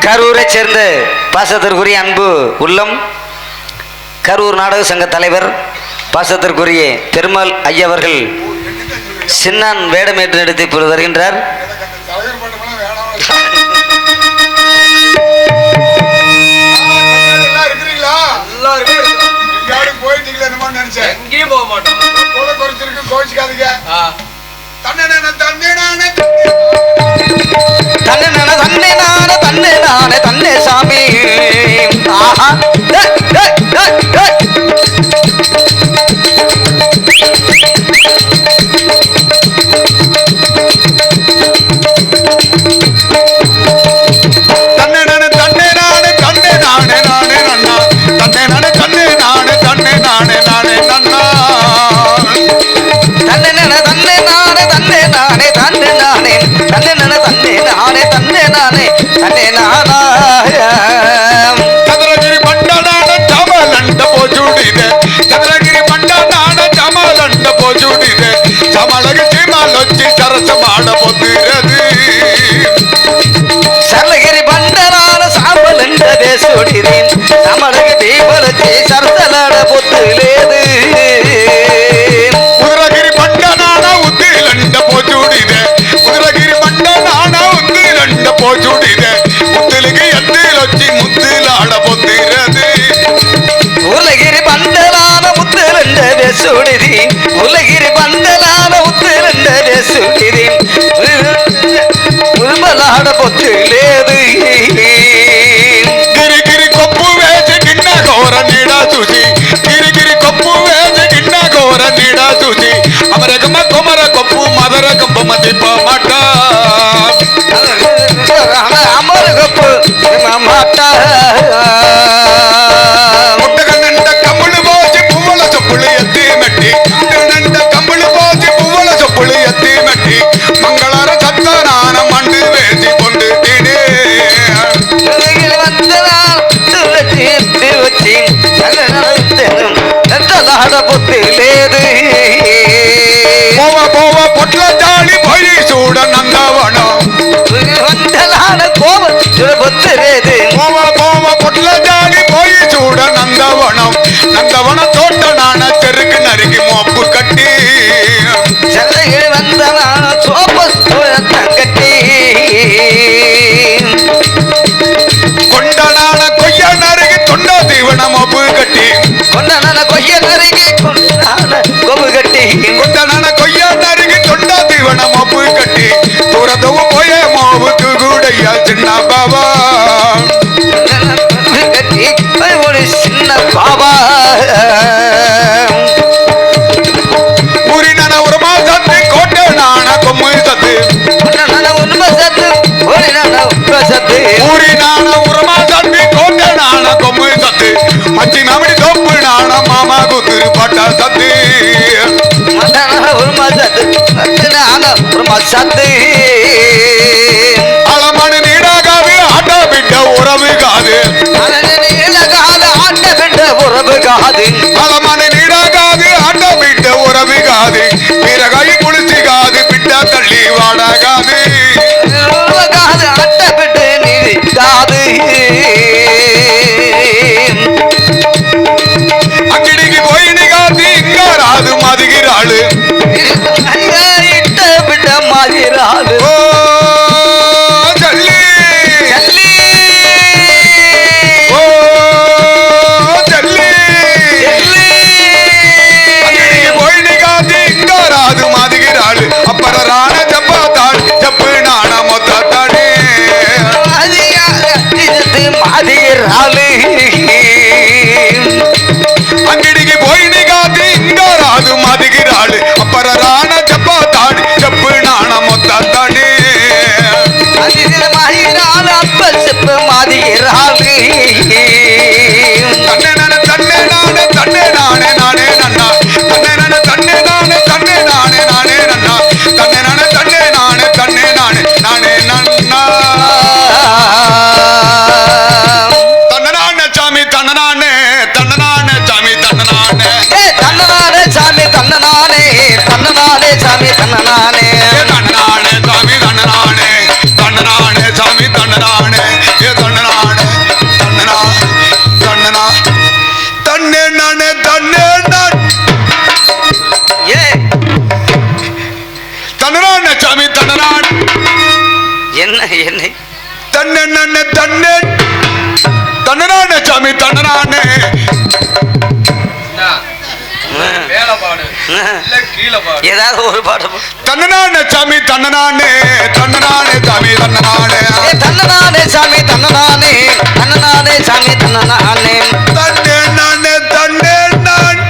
கரூரை சேர்ந்த பாசத்திற்குரிய அன்பு உள்ளம் கரூர் நாடக சங்க தலைவர் பாசத்திற்குரிய பெருமாள் ஐயா அவர்கள் சின்னான் வேடமேற்று நடத்தி வருகின்றார். தன்னே சாமி சரளகிரி பண்டனான சாம்பல் என்ற பேசுடிதேன் சமலகு தீபலத்தை சரசலாட பொத்துலேது உதரகிரி பண்டனான உத்திலண்ட போச்சுடிதே உதரகிரி பண்டனான உத்திலண்ட போச்சுடிதே முத்திலுக்கு எத்திலொச்சி முத்திலாட பொத்திரது உலகிரி பண்டனான முத்திலண்ட பேசுடிதி உலகிரி பண்டனான உத்திலண்ட பேசுடிதி உருமலாட பொத்திலேது గిరిగిరి కొప్పు వేసి గిన్న ఘోర నీడ చూసి గిరిగిరి కొప్పు వేసి గిన్న ఘోర నీడ చూసి అమరగమ కొమర కొప్పు మదర కంప మదిప మట అమర కొప్పు మట ముట్టగనంట కమ్ములు పోసి పువ్వుల చొప్పులు ఎత్తి మెట్టి ముట్టగనంట కమ్ములు పోసి పువ్వుల చొప్పులు ఎత్తి మెట్టి మంగళార సత్తానాన మండి వేసి పొంది తినే పొట్ల జాడి పోయి చూడ నందవనం పొట్ల జాడి పోయి చూడ నందవనం నందవన తోట నాన్న చెరుకు నరికి మోపు కట్టి కొండనాన కొయ్య నరికి తొండ దీవన మోపు కట్టి కొండనాన కొయ్య నరికి కొమ్ము కట్టి కొండనాన కొయ్య నరికి తొండ దీవన మోపు కట్టి దూరదవు పోయే మోవుకు గూడయ్య చిన్న బాబా చిన్న బాబా ఊరిన ఉరమా సత్తి కోటె నాన కొమ్ము సత్తి ఊరి నాన ఉరమా సత్తి కోటె నాన కొమ్ము సత్తి మంచి మామిడి తొప్పు నాన మామ కూతురు పట్ట సత్తి అలమణి నీడ కాదు ఆట బిడ్డ ఉరవి కాదు అలమణి నీడ కాదు ఆట బిడ్డ ఉరవి కాదు మీరగాయి పులిసి కాదు బిడ్డ తల్లి వాడ కాదు అట్ట బిడ్డ నీది కాదు అక్కడికి పోయిన కాదు ఇంకా రాదు మదిగి రాడు ఇట్ట బిడ్డ మాది రాదు అంగడికి పోయిన కాదు ఇంకా రాదు మదిగి రాడు అప్పర రాణ చెప్పతాడు చెప్పు నాణ మొత్తాడి చెప్పు మాదిగి రాడు తన్నే నానే తన్నే నానే తన్నే నానే నానే నన్న తన్నే నానే తన్నే నానే తన్నే నానే నానే నన్న తన్నే నానే తన్నే నానే తన్నే నానే నానే నన్న తన్ననానే చామి తన్ననానే తన్ననానే చామి తన్ననానే తన్ననానే చామి తన్ననానే తన్ననానే చామి తన్ననానే తన్ననానే చామి తన్ననానే తన్ననానే చామి తన్ననానే என்ன என்ன தன்ன தன்னே தன்னனானே சாமி தன்னனானே ஏதாவது ஒரு பாட்டு தன்னனானே சாமி தன்னனானே தன்னனானே சாமி தன்னனானே தன்னனானே சாமி தன்னனானே தன்னனானே சாமி தன்னனானே தன்னே நானே தன்னே நான்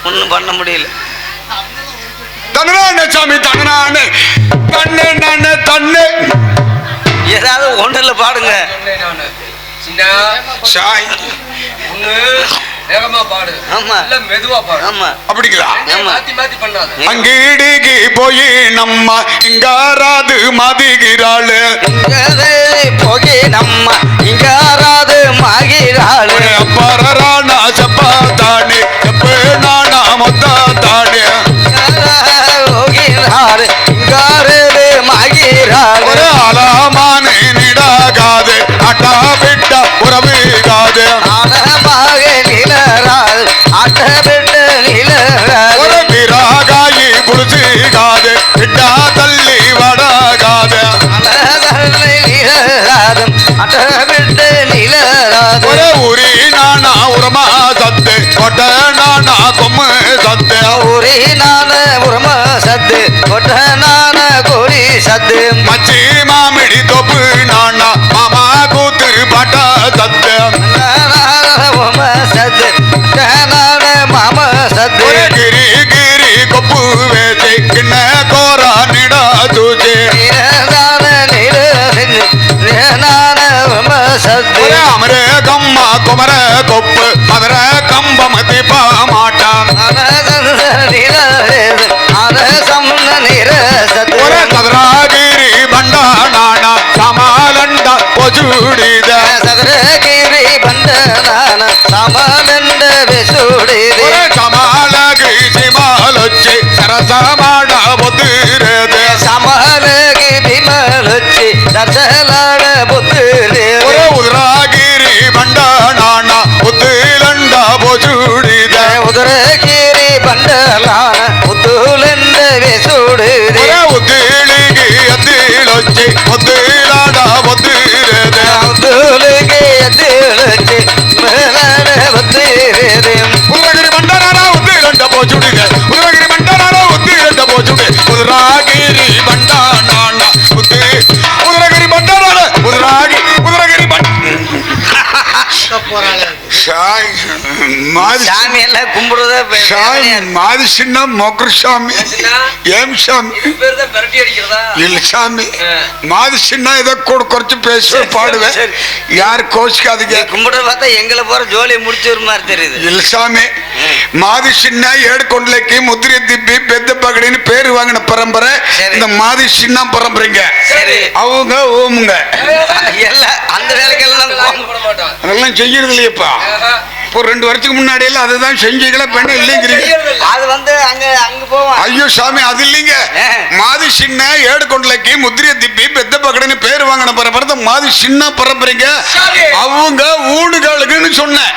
ஒன்னும் பண்ண முடியல தன்னனானே சாமி தன்னனானே தன்னே நானே தன்னே ஏதாவது ஒன்றுல பாடுங்க சாய் பாடு. ஆமா இல்ல மெதுவா பாடு. ஆமா அப்படிங்களா மாத்தி மாத்தி பண்ணாத. அங்கீடிக்கு போய் நம்ம இங்காராது மதிகிறாள் போகி நம்ம இங்காராது மாகிறாள் அப்பறானா சப்பாத்தானே எப்ப நானா மொத்தாத்தானே போகிறாள் இங்காரது மாகிறாள் ஒரு அலாமானே நிடாகாது அட்டா விட்ட உறவுகாது ஆனமாக நிலராள் ஆட்டப்பட்டு நிலராள் ஒரு விராகாயி புடிச்சுகாது விட்டா தள்ளி வடகாது நிலராதும் ஆட்டப்பட்டு நிலராது ஒரு உரி நானா உரமா சத்து கொட்ட நானா கொம்மு சத்து ஊரே நான உரம சத்து கொட்ட நான கோரி சத்து மச்சி மாமிடி தொப்பு நானா மாமா கூத்துரு பாட்டா சத்து உம சத்து நான மாம சத்து ஒரு கிரி கிரி கொப்பு வேசி கிண்ண கோரா நிடா தூசி நான நில நான உம சத்து ஒரு அமர கம்மா குமர கொப்பு மதுர கம்பம் தீபா மாட்டான் ஒரு சதுராகிரி பண்டா நானா சமாலண்டா பொஜுடித ஒரு சமாலகி சிமாலொச்சி சரசமாடா பொத்துரது ஒரு உதராகிரி பண்டா நானா புத்திலண்டா பொஜுடித உதரகிரி பண்டலான புத்துலெந்த வெசுடுதே ஒரு உத்திலிகி அத்திலொச்சி பொத்திலாடா பொத்துரது புத்துலுகே எதிர்ச்சி மேலான புத்திரதே உதரகிரி பண்டா நானா உத்திலண்டா பொஜுடித உதரகிரி பண்டா நானா உத்திலண்டா பொஜுடி உதராகிரி பண்டா நானா புத்தி உதரகிரி பண்டா நானா உதரகிரி பண்டா சாய் மாதி சாமி எல்லாம் கும்பிடுறதா சாய் மாதி சின்ன மொக்கர் சாமி ஏம் சாமி பேர் தான் விரட்டி அடிக்கிறதா? இல்ல சாமி மாதி சின்ன ஏதோ கூட குறைச்சு பேசுவேன் பாடுவேன் சரி. யார் கோச்சிக்காதீங்க கும்பிடுற பார்த்தா எங்களை போற ஜோலியை முடிச்சு ஒரு மாதிரி தெரியுது இல்ல சாமி மாதி சின்ன ஏடுகொண்டலைக்கு முதிரை திப்பி பெத்த பகடின்னு பேரு வாங்கின பரம்பரை சரி. இந்த மாதி சின்ன பரம்பரைங்க சரி அவங்க ஓமுங்க எல்லாம் அந்த வேலைக்கெல்லாம் நாங்க போட மாட்டோம். அதெல்லாம் செய்யறது இல்லையப்பா இப்போ 2 வருஷத்துக்கு முன்னாடி எல்லாம் அதுதான் செஞ்சீங்களா பெண்ணு இல்லைங்கிறீங்க செய்யறதில்ல. அது வந்து அங்க அங்க போவோம் ஐயோ சாமி அது இல்லைங்க மாதி சின்ன ஏடுகொண்டலைக்கு முதிரிய திப்பி பெத்த பக்கடன்னு பேர் வாங்கின பரம்பரை மாதி சின்ன பரம்பரைங்க சாமி. அவங்க ஊடுகளுக்குன்னு சொன்னேன்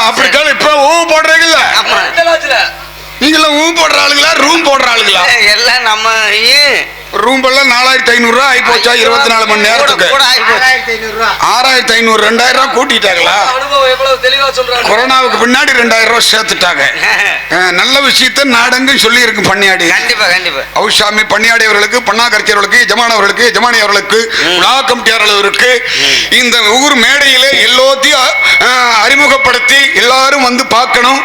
அப்படி கால இப்ப ஊ போடுறீங்கல்ல ஆமா இதெல்லாச்சுல. நீங்களாம் ஊ போடுற ஆளுங்களா ரூம் போடுற ஆளுங்களா எல்லாம் நம்ம ரூம் எல்லாம் 4500 ரூபாய் ஆகி போச்சா 24 மணி நேரத்துக்கு கூட ஆகிப்போச்சு 6500 2000 ரூபாய் கூட்டிட்டாங்களா அனுபவம் எவ்வளவு தெளிவா சொல்றாங்க. கொரோனாவுக்கு பின்னாடி 2000 ரூபாய் சேர்த்துட்டாங்க நல்ல விஷயத்த நாடெங்கும் சொல்லி இருக்கு பண்ணியாடி கண்டிப்பா கண்டிப்பா அவுசாமி பணியாடி அவர்களுக்கு பண்ணாக்கரிச்சவர்களுக்கு எஜமானவர்களுக்கு எஜமானி அவர்களுக்கு விழா கமிட்டியாளர்களுக்கு இந்த ஊர் மேடையிலே எல்லாத்தையும் அறிமுகப்படுத்தி எல்லாரும் வந்து பார்க்கணும்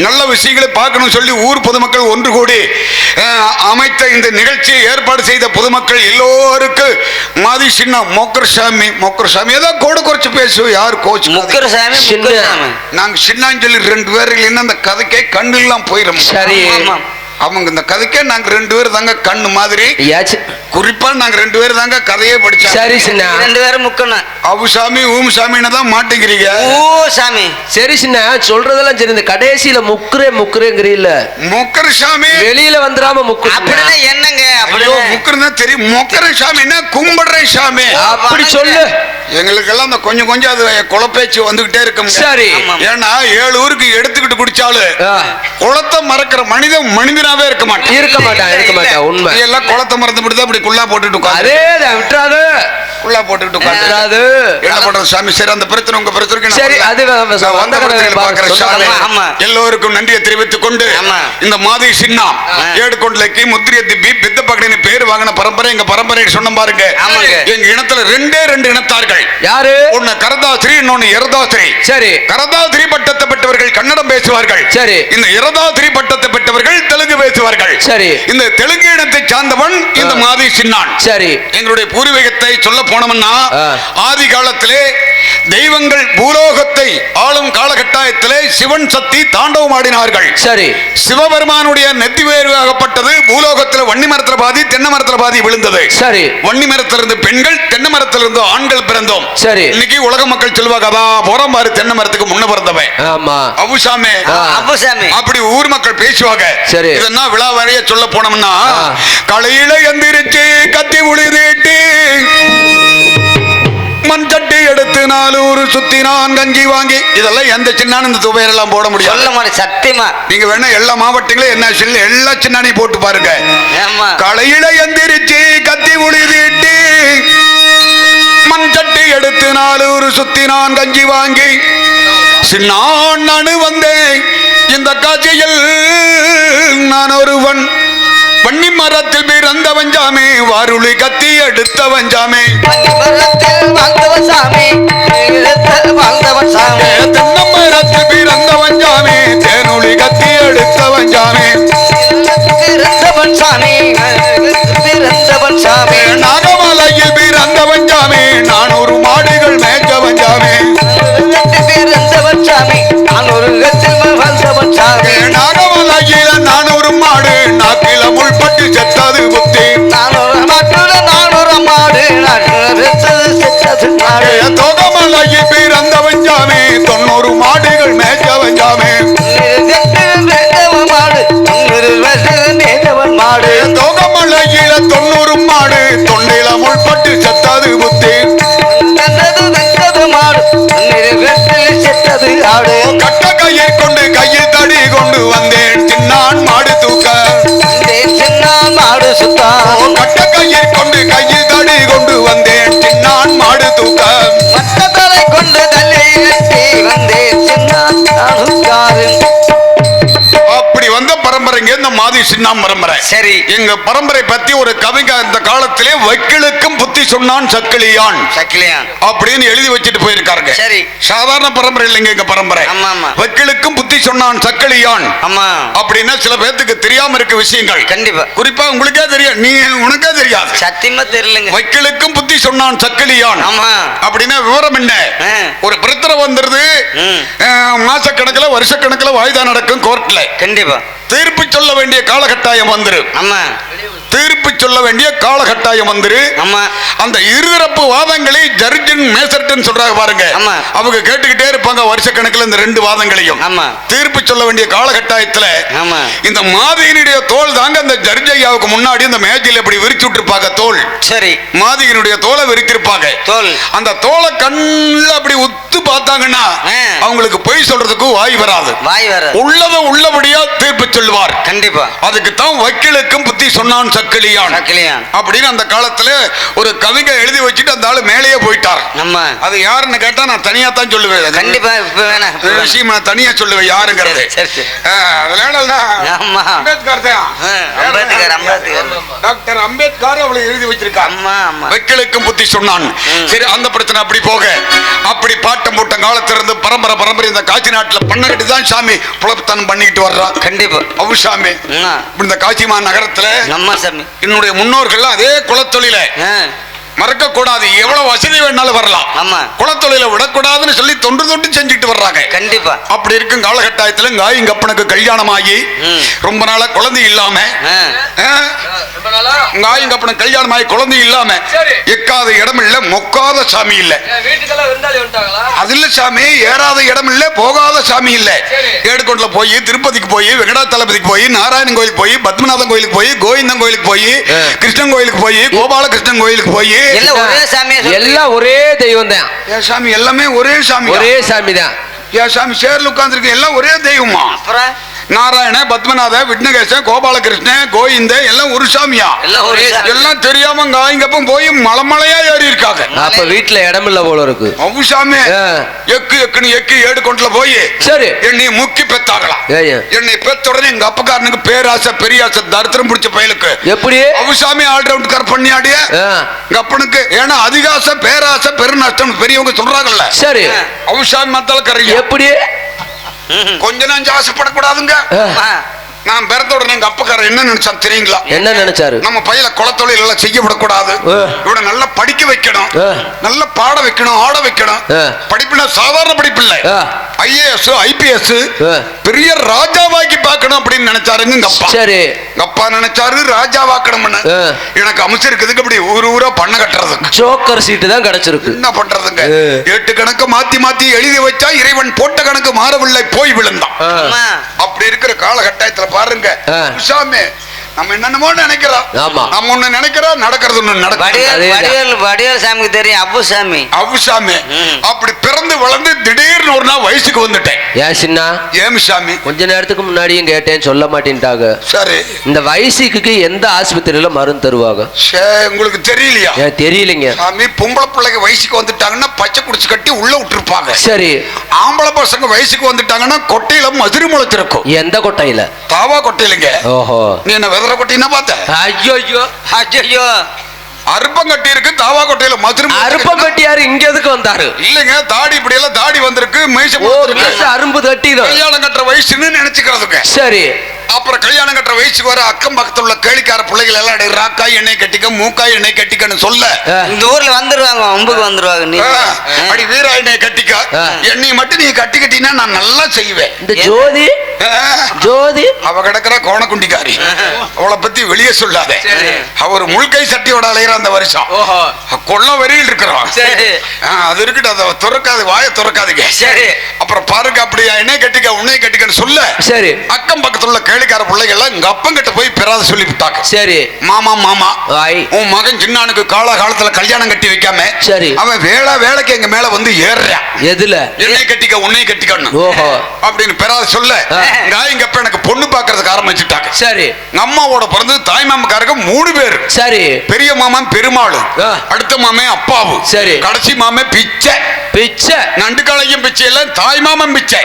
நல்ல விஷயங்களை பார்க்கணும் சொல்லி ஊர் பொதுமக்கள் ஒன்று கூடி அமைத்த இந்த நிகழ்ச்சியை ஏற்பாடு செய்த பொதுமக்கள் எல்லோருக்கும் மாதி சின்ன மொக்கர் சாமி ஏதோ கூட குறைச்சு பேசுவோம் யார் கோச்சு முக்கர் சாமி நாங்க சின்னான்னு சொல்லி 2 பேர் இல்லைன்னா அந்த கதைக்கே கண்ணு எல்லாம் போயிடும் சரி அவங்க இந்த கதைக்கே நாங்க 2 பேர் தாங்க கண்ணு மாதிரி யாச்சு குறிப்பா நாங்க 2 பேர் தாங்க கதையே படிச்சோம் சரி சின்ன 2 பேரும் முக்கணும் அவுசாமி ஊம் சாமின்னு தான் மாட்டேங்கிறீங்க ஓ சாமி சரி சின்ன சொல்றதெல்லாம் சரி இந்த கடைசியில முக்குறேங்கிறீல்ல முக்கர் சாமி வெளியில வந்துடாம முக்கு அப்படின்னா என்னங்க ஐயோ அப்படின்னா முக்கர் சொன்னா தெரியும். மொக்கர சாமின்னா கும்பிடுற சாமி. அப்படி சொல்லு. எங்களுக்கெல்லாம் அந்த கொஞ்சம் கொஞ்சம் அது குலப்பேச்சு வந்துகிட்டே இருக்கும். சரி. ஏன்னா 7 ஊருக்கு எடுத்துக்கிட்டு குடிச்சாலும் குளத்தை மறக்கிற மனிதனாவே இருக்க மாட்டான். இருக்க மாட்டான். உண்மை. எல்லாம் குளத்தை மறந்து விட்டு அப்படி குள்ளா போட்டுட்டு உட்கார்ந்து. அதேதான், விட்டுறாது. குள்ளா போட்டுட்டு உட்கார்ந்து என்ன பண்றது சாமி? சரி, அந்த பிரச்சனை உங்க பிரச்சனைக்கு சரி, அது வந்த பிரச்சனைகளை பார்க்கிற சாமி எல்லோருக்கும் நன்றியை தெரிவித்துக் கொண்டு இந்த மாதிரி சின்னம் ஏடுகொண்டலைக்கு முத்திரிய திப்பி பித்த பகடின்னு பேர் வாங்கின பரம்பரை எங்க பரம்பரை சொன்ன பாருங்க. எங்க இனத்துல 2 இனத்தார்கள். யாரு? ஒன்னு கரதாசிரி, இன்னொன்னு எரதாசிரி. சரி. கரதாசிரி பட்டத்தை பெற்றவர்கள் கன்னடம் பேசுவார்கள். சரி. இந்த எரதாசிரி பட்டத்தை பெற்றவர்கள் தெலுங்கு பேசுவார்கள். சரி. இந்த தெலுங்கு இனத்தை சார்ந்தவன் இந்த மாதிரி சின்னான். சரி. எங்களுடைய பூர்வீகத்தை சொல்ல போனோம்னா ஆதி காலத்திலே தெய்வங்கள் பூலோகத்தை ஆளும் காலகட்டாயத்திலே சிவன் சக்தி தாண்டவம் ஆடினார்கள். சரி. சிவபெருமானுடைய நெத்தி வேறுவாகப்பட்டது பூலோகத்தில் வன்னி மரத்துல பாதி தென்னை மரத்துல பாதி விழுந்தது. சரி. வன்னி மரத்திலிருந்து பெண்கள், தென்னை மரத்திலிருந்து ஆண்கள் பிறந்தோம். சரி. இன்னைக்கு உலக மக்கள் சொல்லுவாங்க, அதான் போறோம் பாரு தென்னை மரத்துக்கு முன்ன பிறந்தவன். ஆமா. அபுசாமி. அப்படி ஊர் மக்கள் பேசுவாங்க. சரி. இதென்னா விழா வரைய சொல்ல போனோம்னா கலையில எந்திரிச்சு கத்தி உளிதீட்டு மண் சட்டி எடுத்து 4 ஊரு சுத்தினான் கஞ்சி வாங்கி. இதெல்லாம் எந்த சின்னான்னு இந்த துவையெல்லாம் போட முடியாது. சத்தியமா நீங்க வேணா எல்லா மாவட்டங்களும் என்ன சொல்லி எல்லா சின்னானையும் போட்டு பாருங்க. கலையில எந்திரிச்சு கத்தி உளிதீட்டு மண் சட்டி எடுத்து 4 ஊரு சுத்தினான் கஞ்சி வாங்கி. சின்னான் நானு வந்தேன் இந்த காட்சியில் நான் ஒருவன் வன்னி மரத்தில் பிறந்தவன் சாமி வாருளி கத்தி எடுத்தவன் சாமி. தென்னை மரத்தில் பிறந்தவன் சாமி தேனுளி கத்தி எடுத்தவன் சாமி. நாகமலையில் பிறந்தவன் சாமி 400 மாடுகள் மேய்ச்சவன் சாமி. நாகமலையில 400 மாடு நாக்கில முள்பட்டு செத்தது புத்தி. தோகமலையில் பிறந்தவன் சாமி 90 மாடுகள் மேய்ச்சவன் சாமி. தோகமலையில 90 மாடு தொண்டையில முள்பட்டு செத்தது புத்தி. கட்ட கையை கொண்டு கையில் தடி கொண்டு வந்தேன் சின்னான் மாடு தூக்க. கட்ட கையை கொண்டு கையில் தடி கொண்டு வந்தேன் சின்னான் மாடு தூக்க. அப்படி வந்த பரம்பரைங்க இந்த மாதிரி சின்னாம் பரம்பரை. சரி. எங்க பரம்பரை பத்தி ஒரு கவிங்க இந்த காலத்திலே வைக்கிளுக்கும் புத்தி சொன்னான் சக்கிலியான் அப்படின்னு எழுதி வச்சுட்டு போயிருக்காங்க. சரி. சாதாரண பரம்பரை இல்லைங்க எங்க பரம்பரை. வைக்கிளுக்கும் புத்தி சொன்னான் சக்கிலியான் அப்படின்னா சில பேருக்கு தெரியாம இருக்க விஷயங்கள். கண்டிப்பா. குறிப்பா உங்களுக்கே தெரியும், நீ உனக்கே தெரியாது. சத்தியமா தெரியலங்க. வைக்கிளுக்கும் புத்தி சொன்னான் சக்கிலியான் அப்படின்னா விவரம் என்ன? ஒரு பிரச்சனை வந்துருது, மாசக்கணக்கில் வருஷக்கணக்கில் வாய்தா நடக்கும் கோர்ட்ல. கண்டிப்பா. தீர்ப்பு சொல்ல வேண்டிய காலகட்டாயம் வந்துரு. தீர்ப்பு சொல்ல வேண்டிய காலகட்டாயம் வந்துரு. அந்த இருதரப்பு வாதங்களை ஜட்ஜன் மேசர்டன் சொல்றாங்க பாருங்க. அவங்க கேட்டுக்கிட்டே இருப்பாங்க வருஷக்கணக்கில் இந்த 2 வாதங்களையும். தீர்ப்பு சொல்ல வேண்டிய காலகட்டாயத்துல இந்த மாதியினுடைய தோல் தாங்க அந்த ஜட்ஜ் ஐயாவுக்கு முன்னாடி அந்த மேஜில் இப்படி விரிச்சு விட்டுருப்பாங்க தோல். சரி. மாதியினுடைய தோலை விரித்திருப்பாங்க. தோல் அந்த தோலை கண்ணில் அப்படி உத்து பார்த்தாங்கன்னா அவங்களுக்கு பொய் சொல்றதுக்கு வாய் வராது. உள்ளத உள்ளபடியா தீர்ப்பு சொல்லுவார். கண்டிப்பா. அதுக்கு தான் வக்கீலுக்கும் புத்தி சொன்னான் சக்கிலியான் அப்படின்னு அந்த காலத்துல ஒரு கவிங்க எழுதி வச்சுட்டு அந்த ஆளு மேலேயே போயிட்டார். அது யாருன்னு கேட்டா நான் தனியா தான் சொல்லுவேன். கண்டிப்பா விஷயம் நான் தனியா சொல்லுவேன் யாருங்கிறது. டாக்டர் அம்பேத்கர் அவளை எழுதி வச்சிருக்கார். வக்கீலுக்கும் புத்தி சொன்னான். சரி, அந்த பிரச்சனை அப்படி போக அப்படி பாட்டம் போட்ட காலத்திலிருந்து பரம்பரை பரம்பரை இந்த காட்சி நாட்டுல பண்ணகிட்டு தான் சாமி புலப்பத்தனம் பண்ணிக்கிட்டு வர்றான். கண்டிப்பா. அவுசாமி இந்த காட்சிமா நகரத்துல என்னுடைய முன்னோர்கள் அதே குலத்தொழில மறக்க கூடாது. எவ்வளவு வசதி வேணாலும் வரலாம். ஆமா. குலத்தொழில விடக்கூடாதுன்னு சொல்லி தொன்று தொட்டு செஞ்சுட்டு வர்றாங்க. கண்டிப்பா. அப்படி இருக்கும் காலகட்டாயத்துல எங்க அப்பனுக்கு கல்யாணம் ஆகி ரொம்ப நாளா குழந்தை இல்லாம எங்க அப்பனுக்கு கல்யாணம் ஆகி குழந்தை இல்லாம எக்காத இடம் இல்ல, மொக்காத சாமி இல்ல. அது இல்ல சாமி, ஏறாத இடம் இல்ல, போகாத சாமி இல்ல. ஏடுகொண்டல போய் திருப்பதிக்கு போய் வெங்கடாச்சலபதிக்கு போய் நாராயணன் கோயிலுக்கு போய் பத்மநாதன் கோயிலுக்கு போய் கோவிந்தன் கோயிலுக்கு போய் கிருஷ்ணன் கோயிலுக்கு போய் கோபாலகிருஷ்ணன் கோயிலுக்கு போய் ஒரே சாமி, எல்லாம் ஒரே தெய்வம் தான். சாமி எல்லாமே ஒரே சாமி, ஒரே சாமி தான். சாமி சேர்ல உட்கார்ந்துருக்கு எல்லாம் ஒரே தெய்வமா? நாராயண பத்மநாத விக்னகேசன் கோபாலகிருஷ்ணன் கோவிந்த எல்லாம் ஒரு சாமியா? எல்லாம் தெரியாம இங்கப்ப போய் மலைமலையா ஏறி இருக்காங்க. அப்ப வீட்டுல இடம் இல்ல போல இருக்கு. அவு சாமி எக்குன்னு ஏடு கொண்டுல போய் சரி என்னை முக்கி பெத்தாகலாம். என்னை பெத்த உடனே எங்க அப்பக்காரனுக்கு பேராசை பெரியாசை தரித்திரம் பிடிச்ச பயலுக்கு எப்படி அவு சாமி ஆல்ரவுண்ட் கர் பண்ணியாடிய எங்க அப்பனுக்கு. ஏன்னா அதிகாசை பேராசை பெருநஷ்டம் பெரியவங்க சொல்றாங்கல்ல. சரி அவு சாமி மத்தால கரையா எப்படி கொஞ்ச நஞ்சு ஆசைப்படக்கூடாதுங்க. நான் பிறந்த உடனே எங்க அப்பக்காரர் என்ன நினைச்சான் தெரியுங்களா? என்ன நினைச்சாரு? நம்ம பையல குலத்தொழில் எல்லாம் செய்யப்படக்கூடாது, இவனை நல்லா படிக்க வைக்கணும், நல்லா பாட வைக்கணும், ஆட வைக்கணும். படிப்புனா சாதாரண படிப்பு இல்ல, ஐஏஎஸ் ஐபிஎஸ் பெரிய ராஜாவாக்கி பார்க்கணும் அப்படின்னு நினைச்சாருங்க எங்க அப்பா. சரி எங்க அப்பா நினைச்சாரு ராஜாவாக்கணும்னு. எனக்கு அமைச்சிருக்குதுக்கு அப்படி ஊரா பண்ண கட்டுறதுக்கு ஜோக்கர் சீட்டு தான் கிடைச்சிருக்கு. என்ன பண்றதுங்க? 8 கணக்கு மாத்தி மாத்தி எழுதி வச்சா இறைவன் போட்ட கணக்கு மாறவில்லை, போய் விழுந்தான். அப்படி இருக்கிற காலகட்டத்துல பாருங்க சாமி, நம்ம என்னென்னமோ நினைக்கிறோம். நம்ம ஒண்ணு நினைக்கிறோம், நடக்கிறது ஒண்ணு நடக்கும். வடிவேல் சாமிக்கு தெரியும் அப்பு சாமி. அப்பு சாமி அப்படி பிறந்து வளர்ந்து திடீர்னு ஒரு நாள் வயசுக்கு வந்துட்டேன். ஏன் சின்ன ஏம் சாமி கொஞ்ச நேரத்துக்கு முன்னாடியும் கேட்டேன், சொல்ல மாட்டேன்ட்டாங்க. சரி இந்த வயசுக்கு எந்த ஆஸ்பத்திரியில மருந்து தருவாங்க? உங்களுக்கு தெரியலையா? தெரியலைங்க சாமி. பொம்பளை பிள்ளைங்க வயசுக்கு வந்துட்டாங்கன்னா பச்சை குடிச்சு கட்டி உள்ள விட்டுருப்பாங்க. சரி. ஆம்பளை பசங்க வயசுக்கு வந்துட்டாங்கன்னா கொட்டையில மதுரை முளைச்சிருக்கும். எந்த கொட்டையில? தாவா கொட்டையிலங்க. ஓஹோ. நீ என்ன வெதர கொட்டினா பார்த்த? ஐயோ ஐயோ ஐயோ, அருப்பங்கட்டி இருக்கு, தாவா கொட்டையில மதுரை. அருப்பங்கட்டியாரு இங்க எதுக்கு வந்தாரு? இல்லங்க, தாடி இப்படி எல்லாம் தாடி வந்திருக்கு, மீசை அரும்பு தட்டி கல்யாணம் கட்டுற வயசுன்னு நினைச்சுக்கிறதுங்க. சரி. அப்புறம் கல்யாணம் கட்டுற வயசுக்கு வர அக்கம் பக்கத்துல உள்ள கேளிக்கார பிள்ளைகள் எல்லாம் ராக்காய் எண்ணெய் கட்டிக்க மூக்காய் எண்ணெய் கட்டிக்கன்னு சொல்ல இந்த ஊர்ல வந்துருவாங்க, ஒம்புக்கு வந்துருவாங்க. அப்படி வீரா எண்ணெய் கட்டிக்க, எண்ணெய் மட்டும் நீ கட்டிக்கிட்டீங்கன்னா நான் நல்லா செய்வேன். இந்த ஜோதி ஜோதி அவ கிடக்குற கோணக்குண்டிக்காரி, அவளை பத்தி வெளியே சொல்லாத. அவர் முழுக்கை சட்டியோட அலையிற அந்த வருஷம் கொள்ள வரியில் இருக்கிறான். அது இருக்கட்டும், அதை துறக்காது, வாயை துறக்காதுங்க. அப்புறம் பாருங்க, அப்படியா எண்ணெய் கட்டிக்க உன்னைய கட்டிக்கன்னு சொல்ல சரி அக்கம் பக்கத்துல உள்ள கேளிக்கார பிள்ளைகள் எங்க அப்பங்கிட்ட போய் பெறாத சொல்லி விட்டாங்க. சரி மாமா மாமா உன் மகன் சின்னானுக்கு காலகாலத்துல கல்யாணம் கட்டி வைக்காம சரி அவன் வேலைக்கு எங்க மேல வந்து ஏறுறான். எதுல? எண்ணெய் கட்டிக்க உன்னைய கட்டிக்கணும் அப்படின்னு பெறாத சொல்ல எங்க அப்ப எனக்கு பொண்ணு பாக்குறதுக்கு ஆரம்பிச்சுட்டாங்க. சரி எங்க அம்மாவோட பிறந்து தாய் மாமக்காரங்க 3 பேர். சரி பெரிய மாமன் பெருமாள், அடுத்த மாமன் அப்பாவு, சரி கடைசி மாமன் பிச்சை. பிச்சை நண்டு காலையும் பிச்சை இல்ல, தாய் மாமன் பிச்சை.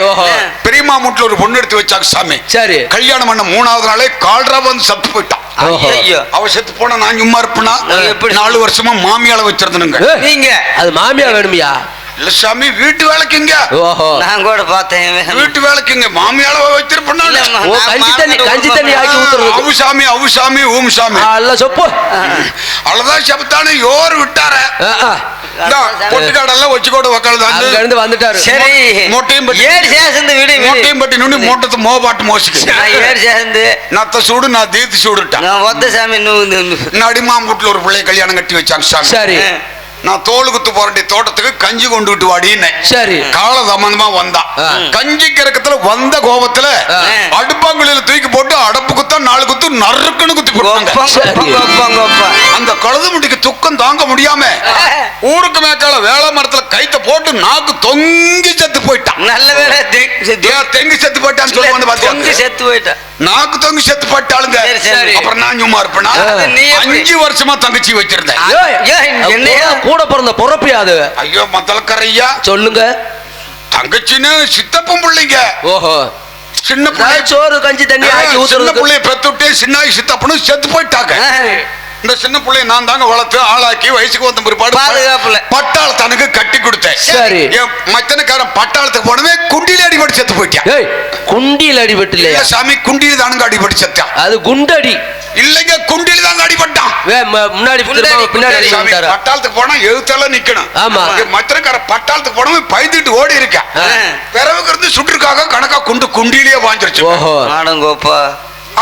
பெரிய மாமூட்ல ஒரு பொண்ணு எடுத்து வச்சாங்க சாமி. சரி கல்யாணம் பண்ண 3வது நாளே கால்ரா வந்து சத்து போயிட்டான். அவ செத்து போனா நான் சும்மா இருப்பேனா? எப்படி 4 வருஷமா மாமியால வச்சிருந்தனுங்க. நீங்க அது மாமியா வேணுமியா? இல்ல சாமி, வீட்டு வேலைக்குங்க. நான் கூட பார்த்தேன், வீட்டு வேலைக்குங்க மாமியால வச்சிருப்பேன். கஞ்சி தண்ணி ஆக்கி ஊத்துறது. அவு சாமி அவு சாமி ஊம் சாமி அல்ல சொப்பு அவ்வளவுதான் செபத்தானு யோர் விட்டார. பொட்டுக்காடெல்லாம் வச்சுக்கோட உக்காந்து வந்துட்டாரு. சரி மொட்டையும் பட்டி மொட்டையும் பட்டி நுண்ணி மொட்டத்து மோபாட்டு மோசிக்கு நத்த சூடு நான் தீர்த்து சூடுட்டேன். சாமி நடிமாம்பூட்டுல ஒரு பிள்ளைய கல்யாணம் கட்டி வச்சாங்க சாமி. சரி நான் தோல் குத்து போறேன் தோட்டத்துக்கு கஞ்சி கொண்டுட்டு வாடின்னு. சரி கால சம்பந்தமா வந்தான். கஞ்சி கிறக்கத்துல வந்த கோபத்துல அடுப்பாங்குழியில தூக்கி போட்டு அடப்பு குத்தா 4 குத்து நறுக்குன்னு குத்தி போட்டாங்க. அந்த கழுது முடிக்கு துக்கம் தாங்க முடியாம ஊருக்கு மேக்கால வேள மரத்துல கைத்த போட்டு நாக்கு தொங்கி செத்து போயிட்டான். நல்ல வேலை தெங்கி செத்து போயிட்டான்னு சொல்லுவாங்க. பாத்தீங்க செத்து போயிட்டான், நாக்கு தொங்கி செத்து போயிட்டாளுங்க. அப்புறம் நான் சும்மா இருப்பேனா? 5 வருஷமா தங்கச்சி வச்சிருந்தேன். கூட பிறந்த பொறப்பியாது. ஐயோ மத்தலக்கரையா சொல்லுங்க. தங்கச்சின்னு சித்தப்பம் பிள்ளைங்க. ஓஹோ சின்ன பிள்ளை சோறு கஞ்சி தண்ணி ஆக்கி ஊத்துறது. பிள்ளைய பெத்துட்டு சின்ன சித்தப்பனும் செத்து போயிட்டாங்க. இந்த சின்ன பிள்ளைய நான் தாங்க வளர்த்து ஆளாக்கி வயசுக்கு வந்த பிற்பாடு பாதுகாப்புல பட்டாளத்தானுக்கு கட்டி கொடுத்தேன். சரி மச்சனக்காரன் பட்டாளத்துக்கு போனவே குண்டியில அடிபட்டு செத்து போயிட்டான். குண்டியில அடிபட்டு இல்லையா சாமி? குண்டியில தானுங்க அடிபட்டு செத்தான். அது குண்டடி இல்லைங்க, குண்டியில தாங்க அடிபட்டான். முன்னாடி திரும்ப பின்னாடி சாமி, வந்தாரா? பட்டாளத்துக்கு போனா எழுத்தெல்லாம் நிக்கணும். ஆமா. மத்திரக்கார பட்டாளத்துக்கு போனவன் பயந்துட்டு ஓடி இருக்கா. பிறவுக்கு இருந்து சுற்றுக்காக கணக்கா குண்டிலேயே வாங்கிருச்சு. ஓஹோ. ஆனங்கோப்பா.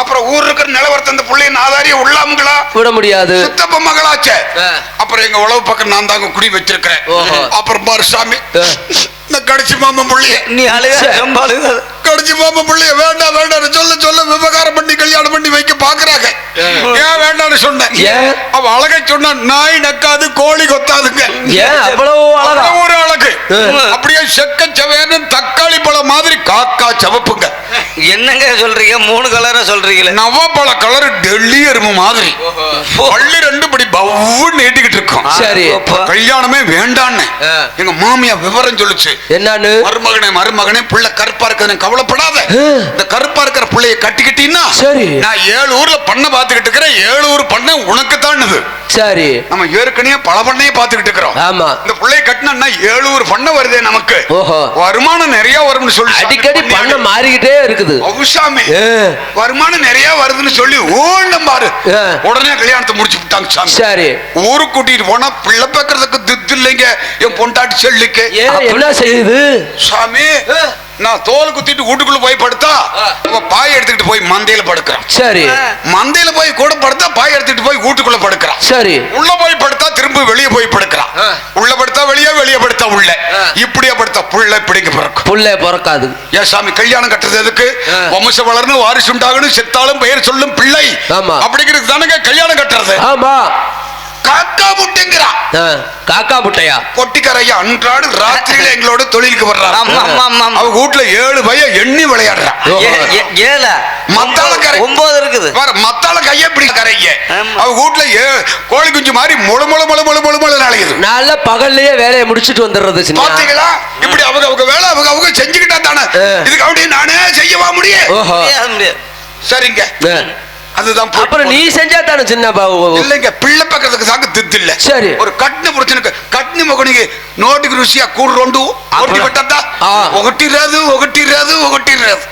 அப்புறம் ஊர் இருக்கிற நிலவரத்தை அந்த பிள்ளைய நாதாரிய உள்ளாமுங்களா விட முடியாது. சித்தப்ப மகளாச்சே. அப்புறம் எங்க உழவு பக்கம் நான் தாங்க குடி வச்சிருக்கிறேன். அப்புறம் பாரு சாமி, இந்த கடிச்சு மாமன் புள்ளைய நீ அழுக ரொம்ப அழுகாத. கடிச்சு மாமன் புள்ளைய வேண்டாம் வேண்டாம் சொல்ல சொல்ல விவகாரம் பண்ணி கல்யாணம் பண்ணி வைக்க பாக்குறாங்க. ஏன் வேண்டாம்னு சொன்னேன். அவ அழகை சொன்ன நாய் நக்காது கோழி கொத்தாதுங்க. ஏன் அவ்வளவு அழகா? ஒரு அழகு அப்படியே செக்க செவேன்னு தக்காளி பழம் மாதிரி காக்கா செவப்புங்க. என்னங்க சொல்றீங்க? 3 கலரா சொல்றீங்களே. நவப்பழ கலர் டெல்லி எறும்பு மாதிரி பள்ளி 2 படி பவ்வு நீட்டிக்கிட்டு இருக்கும். சரி. கல்யாணமே வேண்டான்னு எங்க மாமியா விவரம் சொல்லுச்சு. என்னன்னு? மருமகனே புள்ள கருப்பா இருக்கிறது கவலைப்படாத. இந்த கருப்பா இருக்கிற புள்ளைய கட்டிக்கிட்டீங்கன்னா சரி, நான் 7 ஊர்ல பண்ண பாத்துக்கிட்டு இருக்கிறேன். 7 ஊர் பண்ண உனக்கு தான். சரி, நம்ம ஏற்கனவே பல பண்ணையை பாத்துக்கிட்டு இருக்கிறோம். ஆமா. இந்த பிள்ளைய கட்டினா 7 ஊர் பண்ண வருதே நமக்கு. ஓஹோ. வருமானம் நிறைய வரும்னு சொல்லி அடிக்கடி பண்ண மாறிக்கிட்டே இருக்குது. சாமி, வருமானம் நிறைய வருதுன்னு சொல்லி ஓண்டம் பாரு. உடனே கல்யாணத்தை முடிச்சு விட்டாங்க சாமி. சரி. ஊருக்கு கூட்டிட்டு போனா பிள்ளை பேக்கிறதுக்கு தித்து இல்லைங்க. என் பொண்டாட்டி செல்லுக்கு என்ன செய்யுது சாமி? நான் தோல் குத்திட்டு வீட்டுக்குள்ள போய் படுத்தா பாய் எடுத்துக்கிட்டு போய் மந்தையில படுக்கிறான். சரி. மந்தையில போய் கூட படுத்தா பாய் எடுத்துட்டு போய் வீட்டுக்குள்ள படுக்கிறான். சரி. உள்ள போய் படுத்தா திரும்ப வெளியே போய் படுக்கிறான். உள்ள படுத்தா வெளியே, வெளியே படுத்தா உள்ள. இப்படியே படுத்தா புள்ள பிடிக்க பிறக்கும். புள்ள பிறக்காது. ஏன் சாமி கல்யாணம் கட்டுறது எதுக்கு? வம்ச வளர்ந்து வாரிசு உண்டாகணும், செத்தாலும் பெயர் சொல்லும் பிள்ளை அப்படிங்கிறது தானங்க கல்யாணம் கட்டுறது. ஆமா. காக்கா முட்டைங்கிறான். காக்கா முட்டையா? பொட்டிக்காரையா அன்றாடு ராத்திரியில எங்களோட தொழிலுக்கு வர்றாரு. அவங்க வீட்டுல 7 பையன் எண்ணி விளையாடுறான். 7 மத்தால கரை 9 இருக்குது. மத்தால கைய பிடி கரைங்க. அவங்க வீட்டுல கோழி குஞ்சு மாதிரி முழு முழு முழு முழு முழு முழு நாளைக்குது. நல்ல பகல்லையே வேலையை முடிச்சிட்டு வந்துடுறது. பாத்தீங்களா? இப்படி அவங்க வேலை அவங்க செஞ்சுக்கிட்டா தானே. இதுக்கு அப்படி நானே செய்யவா முடியும்? சரிங்க. அதுதான். அப்புறம் நீ செஞ்சா தானே சின்ன இல்லைங்க, பிள்ளை பக்கத்துக்கு சாக்கு தித்து இல்ல. சரி. ஒரு கட்டின பிரச்சனைக்கு கட்டின மகனிக்கு நோட்டுக்கு ருசியா கூடு ரெண்டு ஒட்டி பட்டா ஒகட்டிராது ஒகட்டிராது ஒகட்டிராது.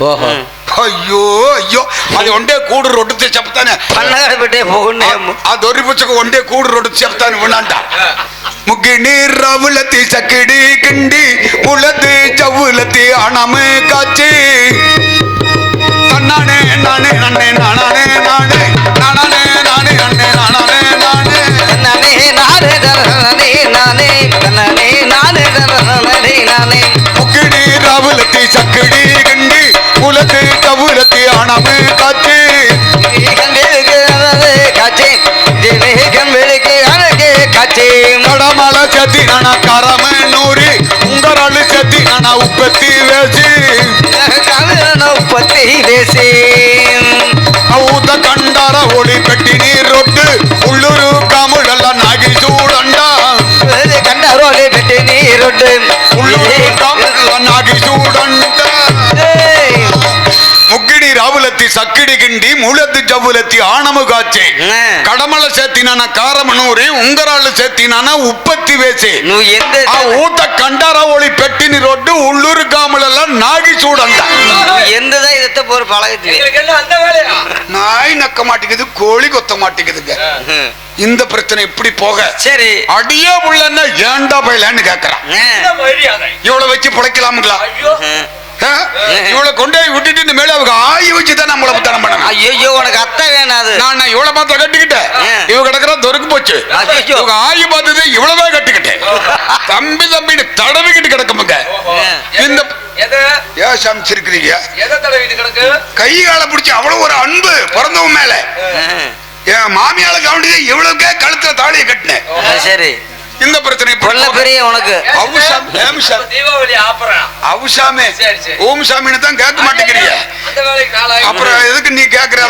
ஐயோ ஐயோ, అది ಒಂದೇ ಕೂಡು ರೊಟ್ಟಿతే చెప్తానే పన్నగాడ పెట్టే పోగుండే ఆ దొరి పుచ్చకు ಒಂದೇ కూడు రొట్టి చెప్తాను వినంట. ముగ్గిని రవులతి చకిడి కిండి పులతి చవులతి అణమే కాచి నానే నానే నన్నే నానే నానే నానే నానే నన్నే నానే నానే నానే నానే నానే నానే నానే నానే నానే నానే ముగ్గిని రవులతి చకిడి కిండి పులతి చవులతి అణమే కాచి కాచి వెలికి అనగే కాచి కడమల చతి నన కరమే నూరి ఉంగరాలు చతి నన ఉప్పత్తి వేసి ఉప్పత్తి వేసి ఊత కండార ఒడి పెట్టి నీ రొట్టు ఉళ్ళూరు కాముళ్ళ నాగి చూడండ కండారు ఒడి పెట్టి నీ రొట్టు ఉళ్ళూరు కాముళ్ళ నాగి చూడండ ముగ్గిడి రావులెత్తి సక్కిడి గిండి మూలెత్తి జవ్వులెత్తి ఆనము గాచి కడమల చేతిన కారమనూరి ఉంగరాళ్ళు చేతిన ఉప్పత్తి వేసి ఆ ఊత కండార ఒడి పెట్టిని రొడ్డు ఉళ్ళూరు కాముళ్ళ నాగి చూడండ எந்ததான் இதை போற பழகத்து நாய் நக்க மாட்டேங்குது, கோழி கொத்த மாட்டேங்குதுங்க. இந்த பிரச்சனை இப்படி போக சரி அடியே உள்ளன்னா ஏண்டா பயிலான்னு கேக்குறான். இவ்வளவு வச்சு பிழைக்கலாமுங்களா? இவளை கொண்டே விட்டுட்டு மேல அவங்க ஆயி வச்சுதான் நம்மள புத்தனம் பண்ணணும். ஐயோ உனக்கு அத்தை வேணாது. நான் இவ்வளவு மாத்திரம் கட்டிக்கிட்டேன். இவ கிடக்குற தொருக்கு போச்சு. இவங்க ஆயி பார்த்தது இவ்வளவே கட்டிக்கிட்டேன். தம்பி தம்பின்னு தடவிக்கிட்டு கிடக்குமுங்க. இந்த ஏன் சமைச்சிருக்கிறீங்க? கை கால பிடிச்சி அவ்வளவு ஒரு அன்பு பிறந்தவன் மேல. என் மாமியால கவனிச்சு இவ்வளவுக்கே கழுத்துல தாலியை கட்டினேன். சரி இந்த பிரச்சனை பெரிய உனக்கு ஓம்சாமின்னு தான் கேட்க மாட்டேங்கிறீங்க. அப்புறம் எதுக்கு நீ கேக்குற?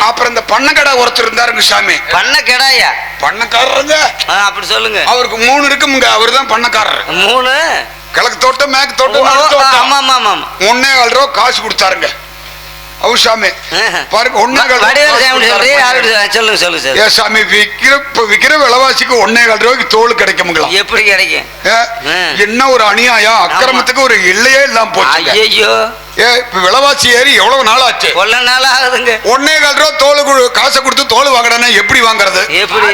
அப்புறம் இந்த பண்ணக்கடை ஒருத்தர் இருந்தாருங்க சாமி. பண்ணக்கடாயா? பண்ணக்காரருங்க அப்படி சொல்லுங்க. அவருக்கு 3 இருக்குங்க. அவரு தான் பண்ணக்காரர். 3 கிழக்கு தோட்டம் மேற்கு தோட்டம் 1.25 ரூபா காசு கொடுத்தாருங்க. அவுசாமி பாருங்க 1.25 சொல்லுங்க. ஏ சாமி, விக்கிற விலைவாசிக்கு 1.25 ரூபாய்க்கு தோல் கிடைக்குங்களா? எப்படி கிடைக்கும்? என்ன ஒரு அநியாயம், அக்கிரமத்துக்கு ஒரு எல்லையே இல்லாம போச்சு. ஐயோ இப்ப விலைவாசி ஏறி எவ்வளவு நாள் ஆச்சு? கொள்ள நாள் ஆகுதுங்க. 1.25 ரூபா தோல் காசை கொடுத்து தோல் வாங்குறேன்னா எப்படி வாங்குறது? எப்படி?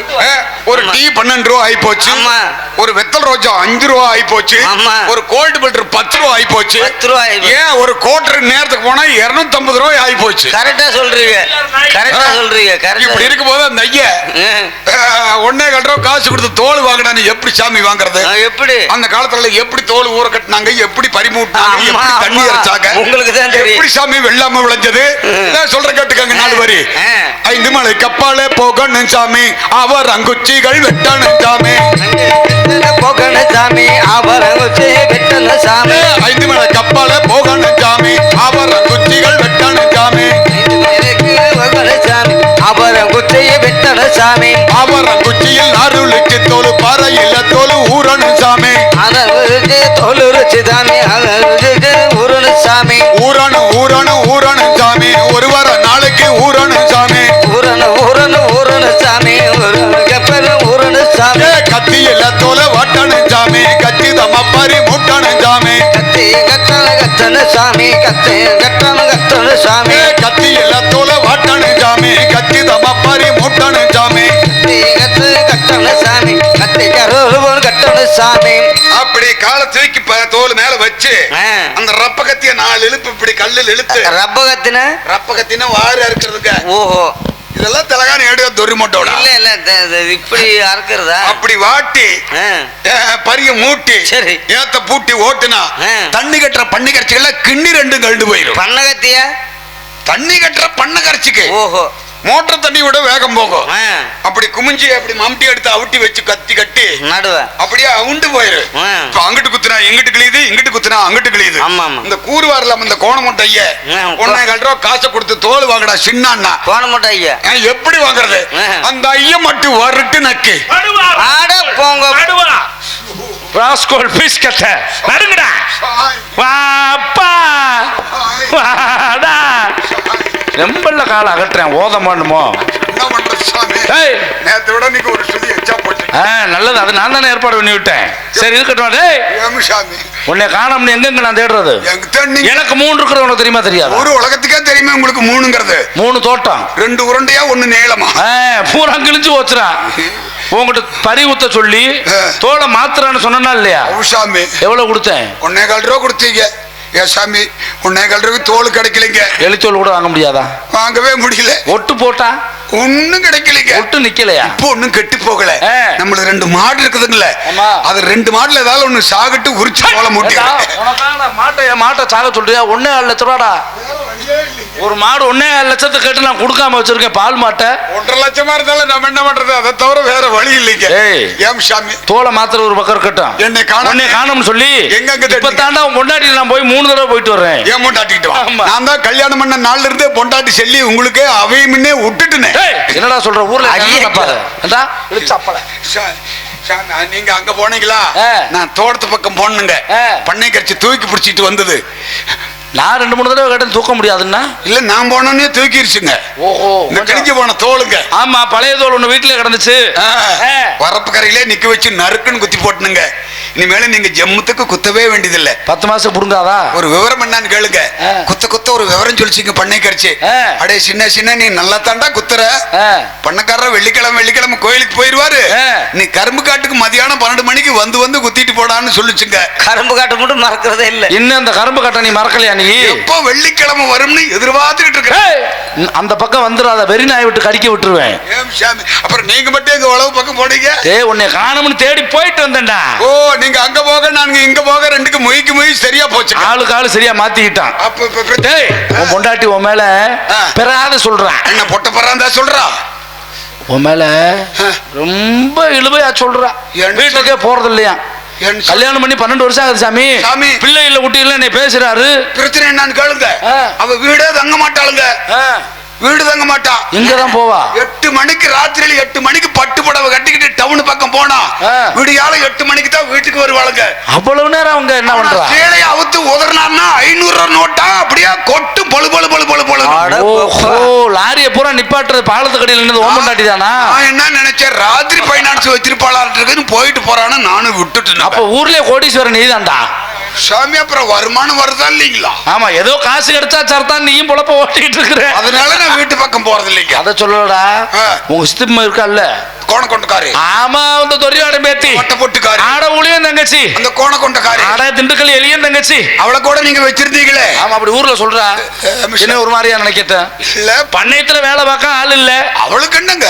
ஒரு டீ 12 ரூபா ஆகி போச்சு. ஆமா. ஒரு வெத்தல் ரோஜா 5 ரூபா ஆகி போச்சு. ஆமா. ஒரு கோல்டு பில்டர் 10 ரூபா ஆகி போச்சு. 10 ரூபா ஏன் ஒரு கோட்டர் நேரத்துக்கு போனா 250 ரூபாய் ஆகி போச்சு. கரெக்டா சொல்றீங்க, கரெக்டா சொல்றீங்க. இப்படி இருக்கும் போது அந்த ஐயா 1.25 ரூபா காசு கொடுத்து தோல் வாங்கினான்னு எப்படி சாமி வாங்குறது? எப்படி அந்த காலத்துல எப்படி தோல் ஊற கட்டினாங்க, எப்படி பறிமூட்டினாங்க, எப்படி தண்ணி அரைச்சாங்க, உங்களுக்கு தான் தெரியும். எப்படி சாமி வெள்ளாம விளைஞ்சது சொல்ற கேட்டுக்காங்க. 4 வரி. 5 மலை கப்பாலே போகணும் சாமி, அவர் அங்குச்சிகள் வெட்டணும் சாமி, போகணும் சாமி, அவர் அங்குச்சி வெட்டணும் சாமி. 5 மலை கப்பாலே போகணும் சாமி, அவர் அங்குச்சிகள் வெட்டணும் சாமி, சாமி அவர் குச்சியை வெட்டணும் சாமி, அவர் குச்சியில் அருளுக்கு தோல் பாறையில தோல் ஊறணும் சாமி, தோல் ருச்சி சாமி, ஊறணும் சாமி, ஊறணும் ஊறணும் ஊறணும் சாமி, ஒரு வார நாளைக்கு ஊறணும் சாமி, ஊறணும் ஊறணும் ஊறணும் சாமி, ஊறணும் சாமி, கத்தியில தோல வாட்டணும் சாமி, கத்தி தமப்பாரி மூட்டணும் சாமி, கத்தி கட்டணும் கட்டணும் சாமி, கத்தி கட்டணும் கட்டணும் சாமி, கத்தியில தோல வாட்டணும் சாமி, கத்தி தமப்பாரி மூட்டணும் சாமி, கத்தி கட்டணும் சாமி, கத்தி கட்டணும் சாமி. அப்படி காலை தூக்கி தோல் மேல வச்சு அந்த ரப்ப கத்திய 4 இழுப்பு இப்படி கல்லில் இழுத்து. ரப்ப கத்தின வாறு அறுக்கிறதுங்க. ஓஹோ, இதெல்லாம் தெலகான ஏடு தொரிமோட்டோட இல்ல இல்ல இப்படி அறுக்கிறதா? அப்படி வாட்டி பரிய மூட்டி சரி ஏத்த பூட்டி ஓட்டுனா தண்ணி கட்டுற பண்ணி கரைச்சிகள்ல கிண்ணி 2 கழுண்டு போயிடும். பண்ண கத்தியா? தண்ணி கட்டுற பண்ண கரைச்சிக்கு. ஓஹோ, மோட்டர் தண்ணி விட வேகம் போகும். அப்படி குமிஞ்சி அப்படி மம்டி எடுத்து அவுட்டி வச்சு கத்தி கட்டி நடுவ அப்படியே அவுண்டு போயிரு. அங்கிட்டு குத்துனா இங்கிட்டு கிளியுது, இங்கிட்டு குத்துனா அங்கிட்டு கிளியுது. இந்த கூறு வரலாம் இந்த கோணமுட்டை ஐயா 1.25 ரூபா காசை கொடுத்து தோல் வாங்கடா சின்ன கோணமுட்டை ஐயா. எப்படி வாங்குறது? அந்த ஐயா மட்டும் வருட்டு நக்கு போங்க ராஸ்கோல் பீஸ் கட்ட நடுங்கடா வாப்பா வாடா ரெம்பல்ல கால அகற்றேன் ஓத மாட்டோமோ. நேத்து விட நீங்க ஒரு சுதி எச்சா போட்டு நல்லது, அது நான் தானே ஏற்பாடு பண்ணி விட்டேன். சரி இருக்கட்டும். உன்னை காணோம்னு எங்க நான் தேடுறது? எனக்கு 3 இருக்கிறது உனக்கு தெரியுமா தெரியாது? ஒரு உலகத்துக்கே தெரியுமா உங்களுக்கு 3ங்கிறது? 3 தோட்டம், 2 உருண்டையா 1 நீளமா. பூரா கிழிஞ்சு போச்சுரா. உங்ககிட்ட பறி ஊத்த சொல்லி தோலை மாத்துறான்னு சொன்னா இல்லையா? எவ்வளவு கொடுத்தேன்? 1.25 ரூபா கொடுத்தீங்க. ஏ சாமி 1.25 ரூபாய்க்கு தோல் கிடைக்கலைங்க. எலித்தோல் கூட வாங்க முடியாதா? வாங்கவே முடியல. ஒட்டு போட்டா ஒன்னும் கிடைக்கலைங்க. ஒட்டு நிக்கலையா? இப்போ ஒன்னும் கெட்டு போகல. நம்மளுக்கு 2 மாடு இருக்குதுங்களே, அது 2 மாடுல ஏதாவது ஒண்ணு சாகட்டு உரிச்சு போல மூட்டி. மாட்டை சாக சொல்றியா? 1.5 லட்சம் ரூபாடா ஒரு மாடு. 1.5 லட்சத்தை கேட்டு நான் கொடுக்காம வச்சிருக்கேன் பால் மாட்டை. 1.5 லட்சமா இருந்தாலும் நம்ம என்ன பண்றது? அதை தவிர வேற வழி இல்லைங்க. ஏம் சாமி தோலை மாத்திர ஒரு பக்கம் இருக்கட்டும். என்னை காணோம்னு சொல்லி எங்க இப்ப தாண்டா பொண்டாட்டி நான் போய் 3 தடவை போயிட்டு வரேன். ஏன் பொண்டாட்டிட்டு நான் தான் கல்யாணம் பண்ண நாள்ல இருந்தே பொண்டாட்டி சொல்லி உங்களுக்கு அவை முன்னே விட்டுட்டுனேன். என்னடா சொல்ற? ஊர்ல நீங்க அங்க போனீங்களா? நான் தோட்டத்து பக்கம் போனேங்க. பண்ணை கரைச்சி தூக்கி பிடிச்சிட்டு வந்தது. நான் 2-3 தடவை கேட்டேன் தூக்க முடியாதுன்னா. இல்ல நான் போனோன்னே தூக்கிருச்சுங்க. ஓஹோ, இந்த கிழிஞ்சு போன தோலுங்க. ஆமா, பழைய தோல் ஒண்ணு வீட்டுல கிடந்துச்சு. வரப்பு கரையிலே நிக்க வச்சு நறுக்குன்னு குத்தி போட்டுனுங்க. இனிமேல நீங்க ஜம்முத்துக்கு குத்தவே வேண்டியதில்லை. 10 மாசம் புடுங்காதா? ஒரு விவரம் என்னன்னு கேளுங்க. குத்த ஒரு விவரம் சொல்லிச்சிங்க பண்ணை கரைச்சி. அடே சின்ன நீ நல்லா தாண்டா குத்துற. பண்ணக்காரர் வெள்ளிக்கிழமை கோயிலுக்கு போயிருவாரு. நீ கரும்பு காட்டுக்கு மதியானம் 12 மணிக்கு வந்து குத்திட்டு போடான்னு சொல்லிச்சுங்க. கரும்பு காட்டு மட்டும் மறக்கிறதே இல்ல. இன்னும் அந்த கரும்பு காட்டை நீ மறக்கலையா? நீ எப்போ வெள்ளிக்கிழமை வரும்னு எதிர்பார்த்துக்கிட்டு இருக்க. அந்த பக்கம் வந்துடாத, வெறி நாய் விட்டு கடிக்க விட்டுருவேன். அப்புறம் நீங்க மட்டும் எங்க உழவு பக்கம் போனீங்க? உன்னை காணோம்னு தேடி போயிட்டு வந்தேன்டா. ஓ, நீங்க அங்க போக நாங்க இங்க போக 2க்கு மொய் சரியா போச்சு. ஆளுக்கு ஆளு சரியா மாத்திக்கிட்டான். உன் பொண்டாட்டி உன் மேல பெறாத சொல்றான். என்ன பொட்ட பெறாந்தா சொல்றா? உன் மேல ரொம்ப இழுவையா சொல்றா. வீட்டுக்கே போறது இல்லையா? கல்யாணம் பண்ணி 12 வருஷம் ஆகுது சாமி. பிள்ளை இல்ல குட்டி இல்ல, நீ பேசுறாரு. பிரச்சனை என்னன்னு கேளுங்க. அவ வீடே தங்க மாட்டாளுங்க. வீடு தங்க மாட்டா. இங்கதான் போவா. 8 மணிக்கு ராத்திரியில 8 மணிக்கு பட்டு புடவை கட்டிக்கிட்டு டவுன் பக்கம் போனா விடியால 8 மணிக்கு தான் வீட்டுக்கு வருவாளுங்க. அவ்வளவு நேரம் அவங்க என்ன பண்றா? சேலைய அவுத்து உதறினான்னா 500 ரூபா நோட்டா அப்படியே கொட்டு பொழு. லாரிய பூரா நிப்பாட்டுறது பாலத்துக்கடியில இருந்து ஓமண்டாட்டி தானா? நான் என்ன நினைச்சேன், ராத்திரி பைனான்ஸ் வச்சிருப்பாளா இருக்குன்னு போயிட்டு போறான்னு நானும் விட்டுட்டேன். அப்ப ஊர்லயே கோடீஸ்வரன் நீதான்டா. சாமி அப்புறம் வருமானம் வருதா இல்லீங்களா? ஆமா ஏதோ காசு கிடைச்சா சரத்தான் நீயும் பொழப்ப ஓட்டிட்டு இருக்கிற. அதனால நான் வீட்டு பக்கம் போறது இல்லைங்க. அத சொல்லடா. உங்க சித்தம்மா இருக்கால்ல கோணக்கொண்டக்காரி. ஆமா அந்த தொரியாட பேத்தி மொட்டை பொட்டுக்காரி. ஆட ஊழியம் தங்கச்சி. அந்த கோணக்கொண்டக்காரி. ஆட திண்டுக்கல் எலியன் தங்கச்சி. அவளை கூட நீங்க வச்சிருந்தீங்களே. ஆமா அப்படி ஊர்ல சொல்றா. என்ன ஒரு மாதிரியா நினைக்கட்டேன். இல்ல பண்ணையத்துல வேலை பார்க்க ஆள் இல்ல. அவளுக்கு என்னங்க?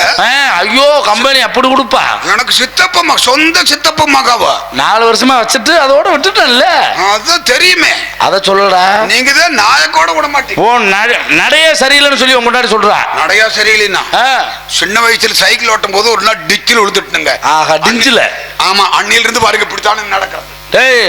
ஐயோ கம்பெனி அப்படி கொடுப்பா. எனக்கு சித்தப்பம்மா சொந்த சித்தப்பம்மாக்காவா 4 வருஷமா வச்சுட்டு அதோட விட்டுட்டேன்ல. அதான் தெரியுமே. அத சொல்லடா. நீங்க தான் நாய கூட விட மாட்டீங்க. ஓ நடைய சரியில்லைன்னு சொல்லி உங்க முன்னாடி சொல்றா. நடையா சரியில்லைன்னா சின்ன வயசுல சைக்கிள் ஓட்டும் போது ஒரு நாள் டிச்சில் விழுந்துட்டுங்க. ஆஹா டிஞ்சில. ஆமா அண்ணில இருந்து பாருங்க இப்படித்தானே நடக்கிறது. டேய்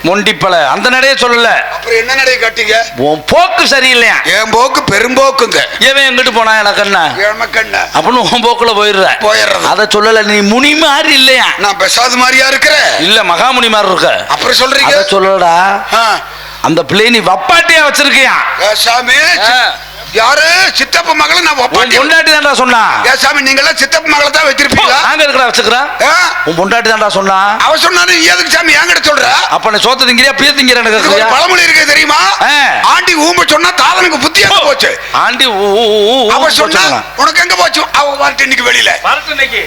மொண்டிப்பல அந்த நடைய சொல்லல. அப்புறம் என்ன நடைய காட்டீங்க? உன் போக்கு சரியில்லையா? என் போக்கு பெரும்போக்குங்க. ஏன் எங்கிட்டு போனா எனக்கு என்ன எனக்கு என்ன அப்படின்னு உன் போக்குல போயிடுறது. அத சொல்லல. நீ முனி மாதிரி இல்லையா? நான் பெசாது மாதிரியா இருக்கிறேன். இல்ல மகாமுனி மாதிரி இருக்க. அப்புறம் சொல்றீங்க? அத சொல்லடா. அந்த பிள்ளை நீ வப்பாட்டியா வச்சிருக்கியா? சாமி யாரு சித்தப்ப மகளை நான் பொண்டாட்டி தான்டா சொன்னா. ஏ சாமி நீங்க எல்லாம் சித்தப்ப மகளை தான் வச்சிருப்பீங்களா? நாங்க எதுக்குடா வச்சுக்கிறோம்? உன் பொண்டாட்டி தான்டா சொன்னா. அவ சொன்னானே நீ எதுக்கு சாமி என்கிட்ட சொல்ற? அப்ப நான் சோத்த திங்கிறியா பிய திங்கிற எனக்கு ஒரு பழமொழி இருக்கு தெரியுமா? ஆண்டி ஊம்ப சொன்னா தாதனுக்கு புத்தி எங்க போச்சு? ஆண்டி அவ சொன்னா உனக்கு எங்க போச்சு? அவ வரட்டு இன்னைக்கு வெளியில வரட்டு இன்னைக்கு.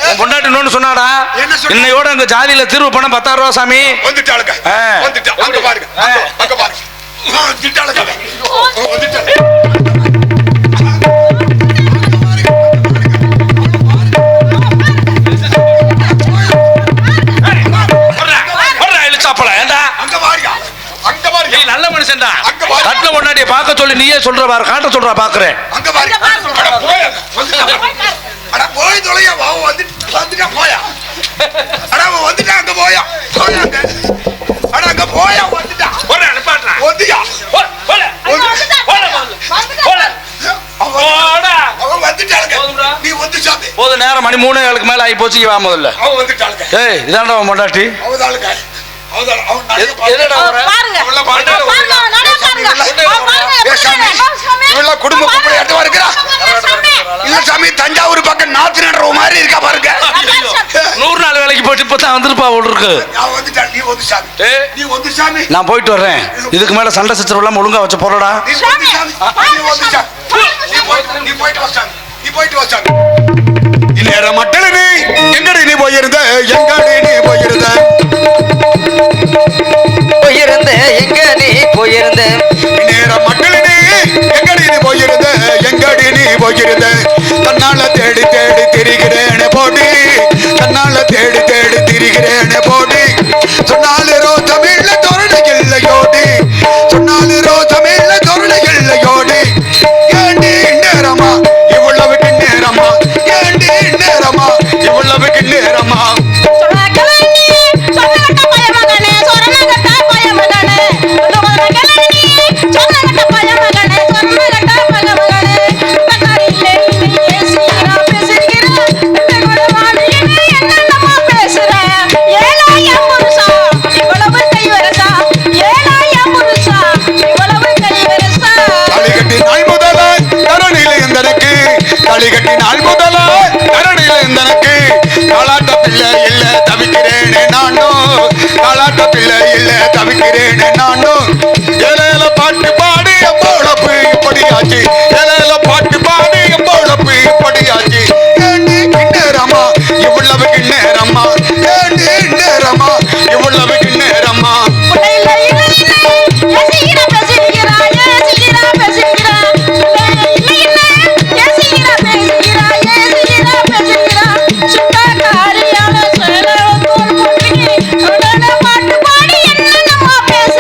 உன் பொண்டாட்டி இன்னொன்னு சொன்னாடா. இன்னையோட அங்க ஜாதியில தீர்வு பண்ண 10,000 ரூபாய் சாமி. வந்துட்டாளுங்க. வந்துட்டா அங்க பாருங்க. அங்க பாருங்க. வந்துட்டாளுங்க. வந்துட்டாளுங்க. நல்ல மனுஷன்டா. கட்ல கொண்டாடிய பார்க்க சொல்லி நீயே சொல்ற பாரு. காட்ட சொல்றா பாக்குறேன். அங்க பாரு. அட போய் தொலையா வா வந்துட்டா போயா. அட வந்துட்டா அங்க போயா. போயாங்க. அட அங்க போயா வந்துட்டா. போடா நிப்பாட்றா. வந்துயா. போடா. போடா. போடா. அவ வந்துட்டாளுங்க. நீ வந்து சாமி. போது நேரம் மணி 3:00 மேல ஆயி போச்சு. வா முதல்ல. அவ வந்துட்டாளுங்க. ஏய் இதான்டா உன் பொண்டாட்டி. அவதாளுங்க. குடும்ப தஞ்சாவூர் பக்கம் நாத்து நடுற மாதிரி இருக்கா பாருங்க. 100 நாள் வேலைக்கு போயிட்டு இப்பதான் வந்துருப்பா இருக்கு. நான் போயிட்டு வர்றேன். இதுக்கு மேல சண்டை சச்சரவு எல்லாம் ஒழுங்கா வச்ச போறடா. இந்நேரம் மட்டும் நீ எங்கடி நீ போயிருந்த? எங்கடி நீ போயிருந்த? எங்க நீ போயிருந்த? நேரம் மக்கள் நீ எங்கடி நீ போயிருந்த? எங்கடி நீ போயிருந்த? தன்னால தேடி தேடி திரிகிறேன் போடி. தன்னால தேடி தேடி திரிகிறேன் போடி. சொன்னாலு ரோசமில்ல தொருணை இல்லையோடி. சொன்னாலு ரோசமில்ல தொருணை இல்லையோடி. ஏண்டி நேரமா இவ்வளவுக்கு நேரமா? ஏண்டி நேரமா இவ்வளவுக்கு நேரமா? களிகட்டினால் முதல கரணில இருந்தனக்கு காலாட்ட பிள்ளை இல்ல தவிக்கிறேனே நானும். காலாட்ட பிள்ளை இல்ல தவிக்கிறேனே நானும். ஏழையில பாட்டு பாடி எவ்வளவு இப்படியாச்சு. ஏழையில பாட்டு பாடி எவ்வளவு இப்படியாச்சு. ஏண்டி நேரமா இவ்வளவுக்கு நேரமா? ஏண்டி நேரமா இவ்வளவுக்கு நேரமா? பாட்டு பாடி என்ன நம்ம பேச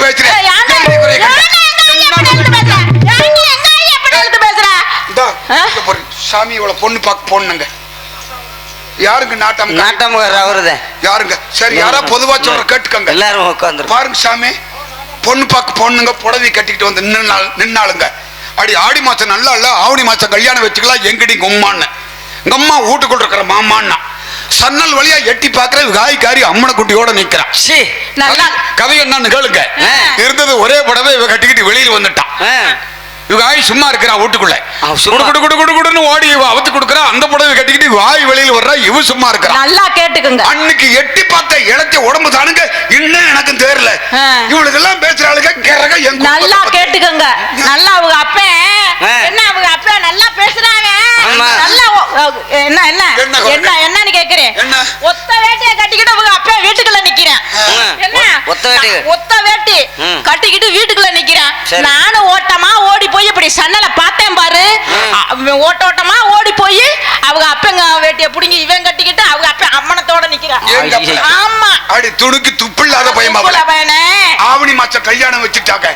பேசுறேன் சாமி இவ்வளவு பொண்ணு பார்க்க போனுங்க யாருங்க நாட்டம்கார் அவருதான் யாருங்க சரி யாரா பொதுவா சொல்ற கேட்டுக்கங்க எல்லாரும் உட்கார்ந்து பாருங்க சாமி பொண்ணு பார்க்க பொண்ணுங்க புடவை கட்டிக்கிட்டு வந்து நின்னாளுங்க அடி ஆடி மாசம் நல்லா இல்ல ஆவணி மாசம் கல்யாணம் வச்சுக்கலாம் எங்கடி உம்மான்னு எங்க அம்மா வீட்டுக்குள்ள இருக்கிற மாமான்னா சன்னல் வழியா எட்டி பாக்குற காய்காரி அம்மனை குட்டியோட நிக்கிறான் கதை என்னன்னு கேளுங்க இருந்தது ஒரே புடவை இவ கட்டிக்கிட்டு வெளியில வந்துட்டான் இவங்க ஆய் சும்மா இருக்கிறான் வீட்டுக்குள்ள குடுன்னு ஓடி இவ அவுத்து கொடுக்குறா அந்த புடவை கட்டிக்கிட்டு வாய் வெளியில வர்றா இவ சும்மா இருக்கிறா நல்லா கேட்டுக்குங்க அன்னைக்கு எட்டி பார்த்த இழைச்ச உடம்பு தானுங்க இன்னும் எனக்கு தெரியல இவளுக்கு எல்லாம் பேசுறாளுங்க நல்லா கேட்டுக்குங்க நல்லா அவங்க அப்ப என்ன அவங்க அப்ப நல்லா பேசுறாங்க நல்லா என்ன என்ன என்ன என்னன்னு கேக்குறேன் ஒத்த வேட்டியை கட்டிக்கிட்டு அவங்க அப்ப வீட்டுக்குள்ள நிக்கிறேன் என்ன ஒத்த வேட்டி கட்டிக்கிட்டு வீட்டுக்குள்ள நிக்கிறேன் நானும் ஓட்டமா ஓடி போய் இப்படி சன்னல பார்த்தேன் பாரு ஓட்டோட்டமா ஓடி போய் அவங்க அப்பங்க வேட்டிய புடிங்கி இவன் கட்டிக்கிட்டு அவங்க அப்ப அம்மனத்தோட நிக்கிறான் ஆமா அடி துணுக்கு துப்பில்லாத பையனே ஆவணி மாசம் கல்யாணம் வச்சுட்டாங்க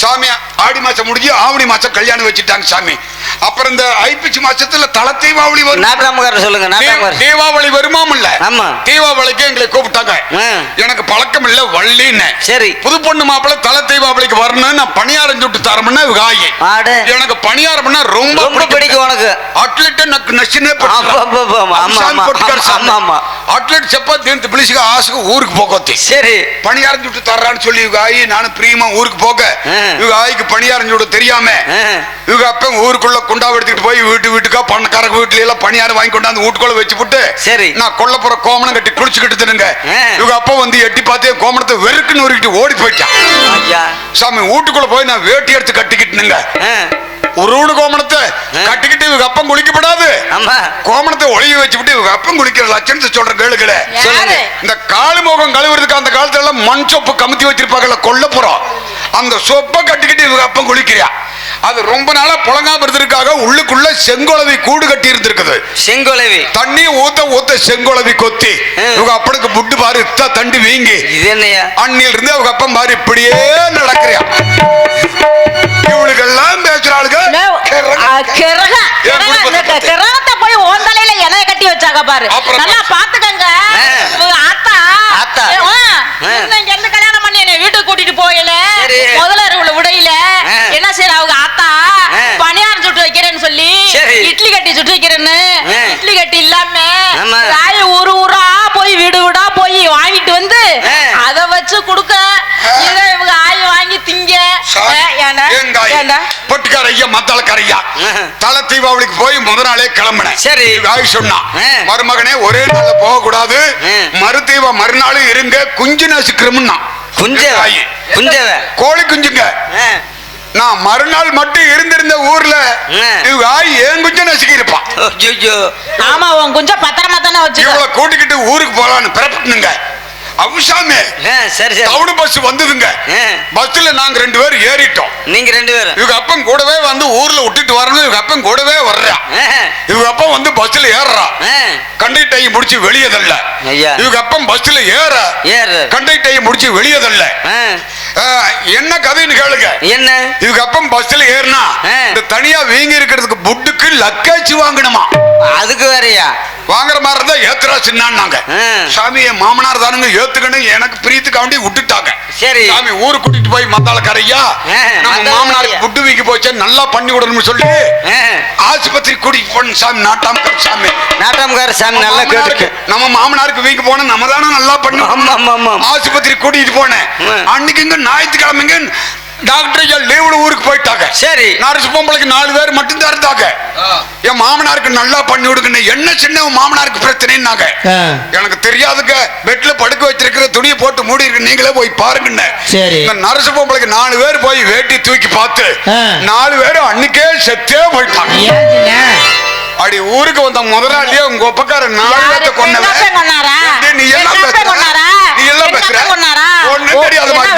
சாமி ஆடி மாசம் முடிஞ்சு ஆவணி மாசம் கல்யாணம் வச்சுட்டாங்க சாமி அப்புறம் இந்த ஐப்பசி மாசத்துல தல தீபாவளி வரும் சொல்லுங்க தீபாவளி வருமாமல்ல தீபாவளிக்கு எங்களை கூப்பிட்டாங்க எனக்கு பழக்கம் இல்ல வள்ளின்னு சரி புது பொண்ணு மாப்பிள்ள தல தீபாவளிக்கு வரணும்னு நான் பணியாரம் சுட்டு தரமுன்னா காய் எனக்கு பணியாரம்னா ரொம்ப பிடிக்கும் உனக்கு அட்லெட் எனக்கு நச்சுனே அட்லெட் சப்பாத்தி பிளிச்சுக்கு ஆசுக்கு ஊருக்கு போகத்தி சரி பணியாரம் சுட்டு தர்றான்னு சொல்லி காய் நானும் பிரியமா ஊருக்கு போக இவங்க ஆய்க்கு பணியாரம் சுட தெரியாம இவங்க அப்ப ஊருக்குள்ள குண்டாவை எடுத்துட்டு போய் வீட்டுக்கா பணக்காரங்க வீட்டுல எல்லாம் பணியாரம் வாங்கி கொண்டாந்து வீட்டுக்குள்ள வச்சு விட்டு சரி நான் கொல்லப்புற கோமணம் கட்டி குளிச்சுக்கிட்டு இவங்க அப்ப வந்து எட்டி பார்த்தே கோமணத்தை வெறுக்குன்னு உருக்கிட்டு ஓடி போயிட்டான் சாமி வீட்டுக்குள்ள போய் நான் வேட்டி எடுத்து கட்டிக்கிட்டுனுங்க ஒரு கோமணத்தை கட்டிக்கிட்டு இவங்க அப்பம் குளிக்கப்படாது கோமணத்தை ஒளிய வச்சுட்டு இவங்க அப்பம் குளிக்கிற லட்சணத்தை சொல்ற கேளுகளே இந்த காலு முகம் கழுவுறதுக்கு அந்த காலத்துல எல்லாம் மண் சொப்பு கமுத்தி வச்சிருப்பாங்கல்ல கொல்லப்புறம் அந்த சொப்பை கட்டிக்கிட்டு இவங்க அப்பம் குளிக்கிறியா அது ரொம்ப நாளா புழங்காம இருந்திருக்காக உள்ளுக்குள்ள செங்கோலவி கூடு கட்டி இருந்திருக்குது செங்கோலவி தண்ணி ஊத்த செங்கோலவி கொத்தி இவங்க அப்பனுக்கு புட்டு பாரு தண்டு வீங்கி அண்ணில இருந்து அவங்க அப்பம் பாரு இப்படியே நடக்கிறியா இவளுக்கெல்லாம் பேசுறாளுங்க போய் ஓந்தலையில என கட்டி வச்சாங்க பாரு நல்லா பாத்துக்கங்க ஆத்தா இருந்து கல்யாணம் பண்ணி என்ன வீட்டுக்கு கூட்டிட்டு போயல முதல்ல விடையில என்ன செய்யற அவங்க ஆத்தா பணியாரம் சுட்டு வைக்கிறேன்னு சொல்லி இட்லி கட்டி சுட்டு வைக்கிறேன்னு இட்லி கட்டி இல்லாம ஊரு ஊரா போய் வீடு வீடா போய் வாங்கிட்டு வந்து அத வச்சு குடுக்க இவங்க ஆய் வாங்கி திங்க பொட்டுக்கார ஐயா மத்தாளக்கார ஐயா தல தீபாவளிக்கு போய் முதல் நாளே கிளம்பினேன் சரி ஆய் சொன்னா மருமகனே ஒரே நாள்ல போக கூடாது மறுதீப மறுநாள் இருங்க குஞ்சு நசுக்கிறோம்னா கோழி குஞ்சுங்க நான் மறுநாள் மட்டும் இருந்திருந்த ஊர்ல இவங்க ஏன் குஞ்ச நசுக்கி இருப்பான் ஆமா உன் குஞ்ச பத்திரமா தானே வச்சு இவ்வளவு கூட்டிக்கிட்டு ஊருக்கு போலான்னு பிறப்பிட்டுங்க அவசாமே சரி டவுன் பஸ் வந்ததுங்க பஸ்ல நாங்க 2 பேர் ஏறிட்டோம் நீங்க 2 பேர் இவங்க அப்பன் கூடவே வந்து ஊர்ல விட்டுட்டு வரணும் இவங்க அப்பன் கூடவே வர்றா இவங்க அப்பா வந்து பஸ்ல ஏறா கண்டக்டரை முடிச்சு வெளியதல்ல இவங்க அப்பன் பஸ்ல ஏற கண்டக்டரை முடிச்சு வெளியதல்ல என்ன கதைன்னு கேளுங்க என்ன இவங்க அப்பன் பஸ்ல ஏறினா இந்த தனியா வீங்கி இருக்கிறதுக்கு புட்டுக்கு லக்கேஜ் வாங்கணுமா அதுக்கு வேறயா வாங்குற மாதிரி இருந்தா ஏத்துறா சின்னாங்க சாமி என் மாமனார் தானுங்க ஏத்துக்கணும் எனக்கு பிரியத்துக்காண்டி விட்டுட்டாங்க சரி சாமி ஊரு கூட்டிட்டு போய் மத்தாளக்காரையா நம்ம மாமனாருக்கு புட்டு வீக்கி போச்சு நல்லா பண்ணி விடணும்னு சொல்லி ஆஸ்பத்திரி கூட்டிட்டு போன சாமி நாட்டாம்கார சாமி நல்லா கேட்டுக்கு நம்ம மாமனாருக்கு வீக்கி போன நம்ம தானே நல்லா பண்ணி ஆஸ்பத்திரி கூட்டிட்டு போனேன் அன்னைக்கு இங்க ஞாயிற்றுக்கிழமைங்க டாக்டர் லீவுல ஊருக்கு போயிட்டாங்க சரி நர்ஸ் பொம்பளைக்கு 4 பேர் மட்டும் தான் இருந்தாங்க என் மாமனாருக்கு நல்லா பண்ணி விடுங்க என்ன சின்ன மாமனாருக்கு பிரச்சனைன்னாங்க எனக்கு தெரியாதுங்க பெட்ல படுக்க வச்சிருக்கிற துணியை போட்டு மூடி இருக்கு நீங்களே போய் பாருங்க இந்த நர்ஸ் பொம்பளைக்கு 4 பேர் போய் வேட்டி தூக்கி பார்த்து 4 பேரும் அன்னைக்கே செத்தே போயிட்டாங்க அடி ஊருக்கு வந்த முதலாளியே உங்க ஒப்பக்கார 4 பேர்த்த கொன்னவன் நீ எல்லாம் பேசுற ஒண்ணு தெரியாத மாதிரி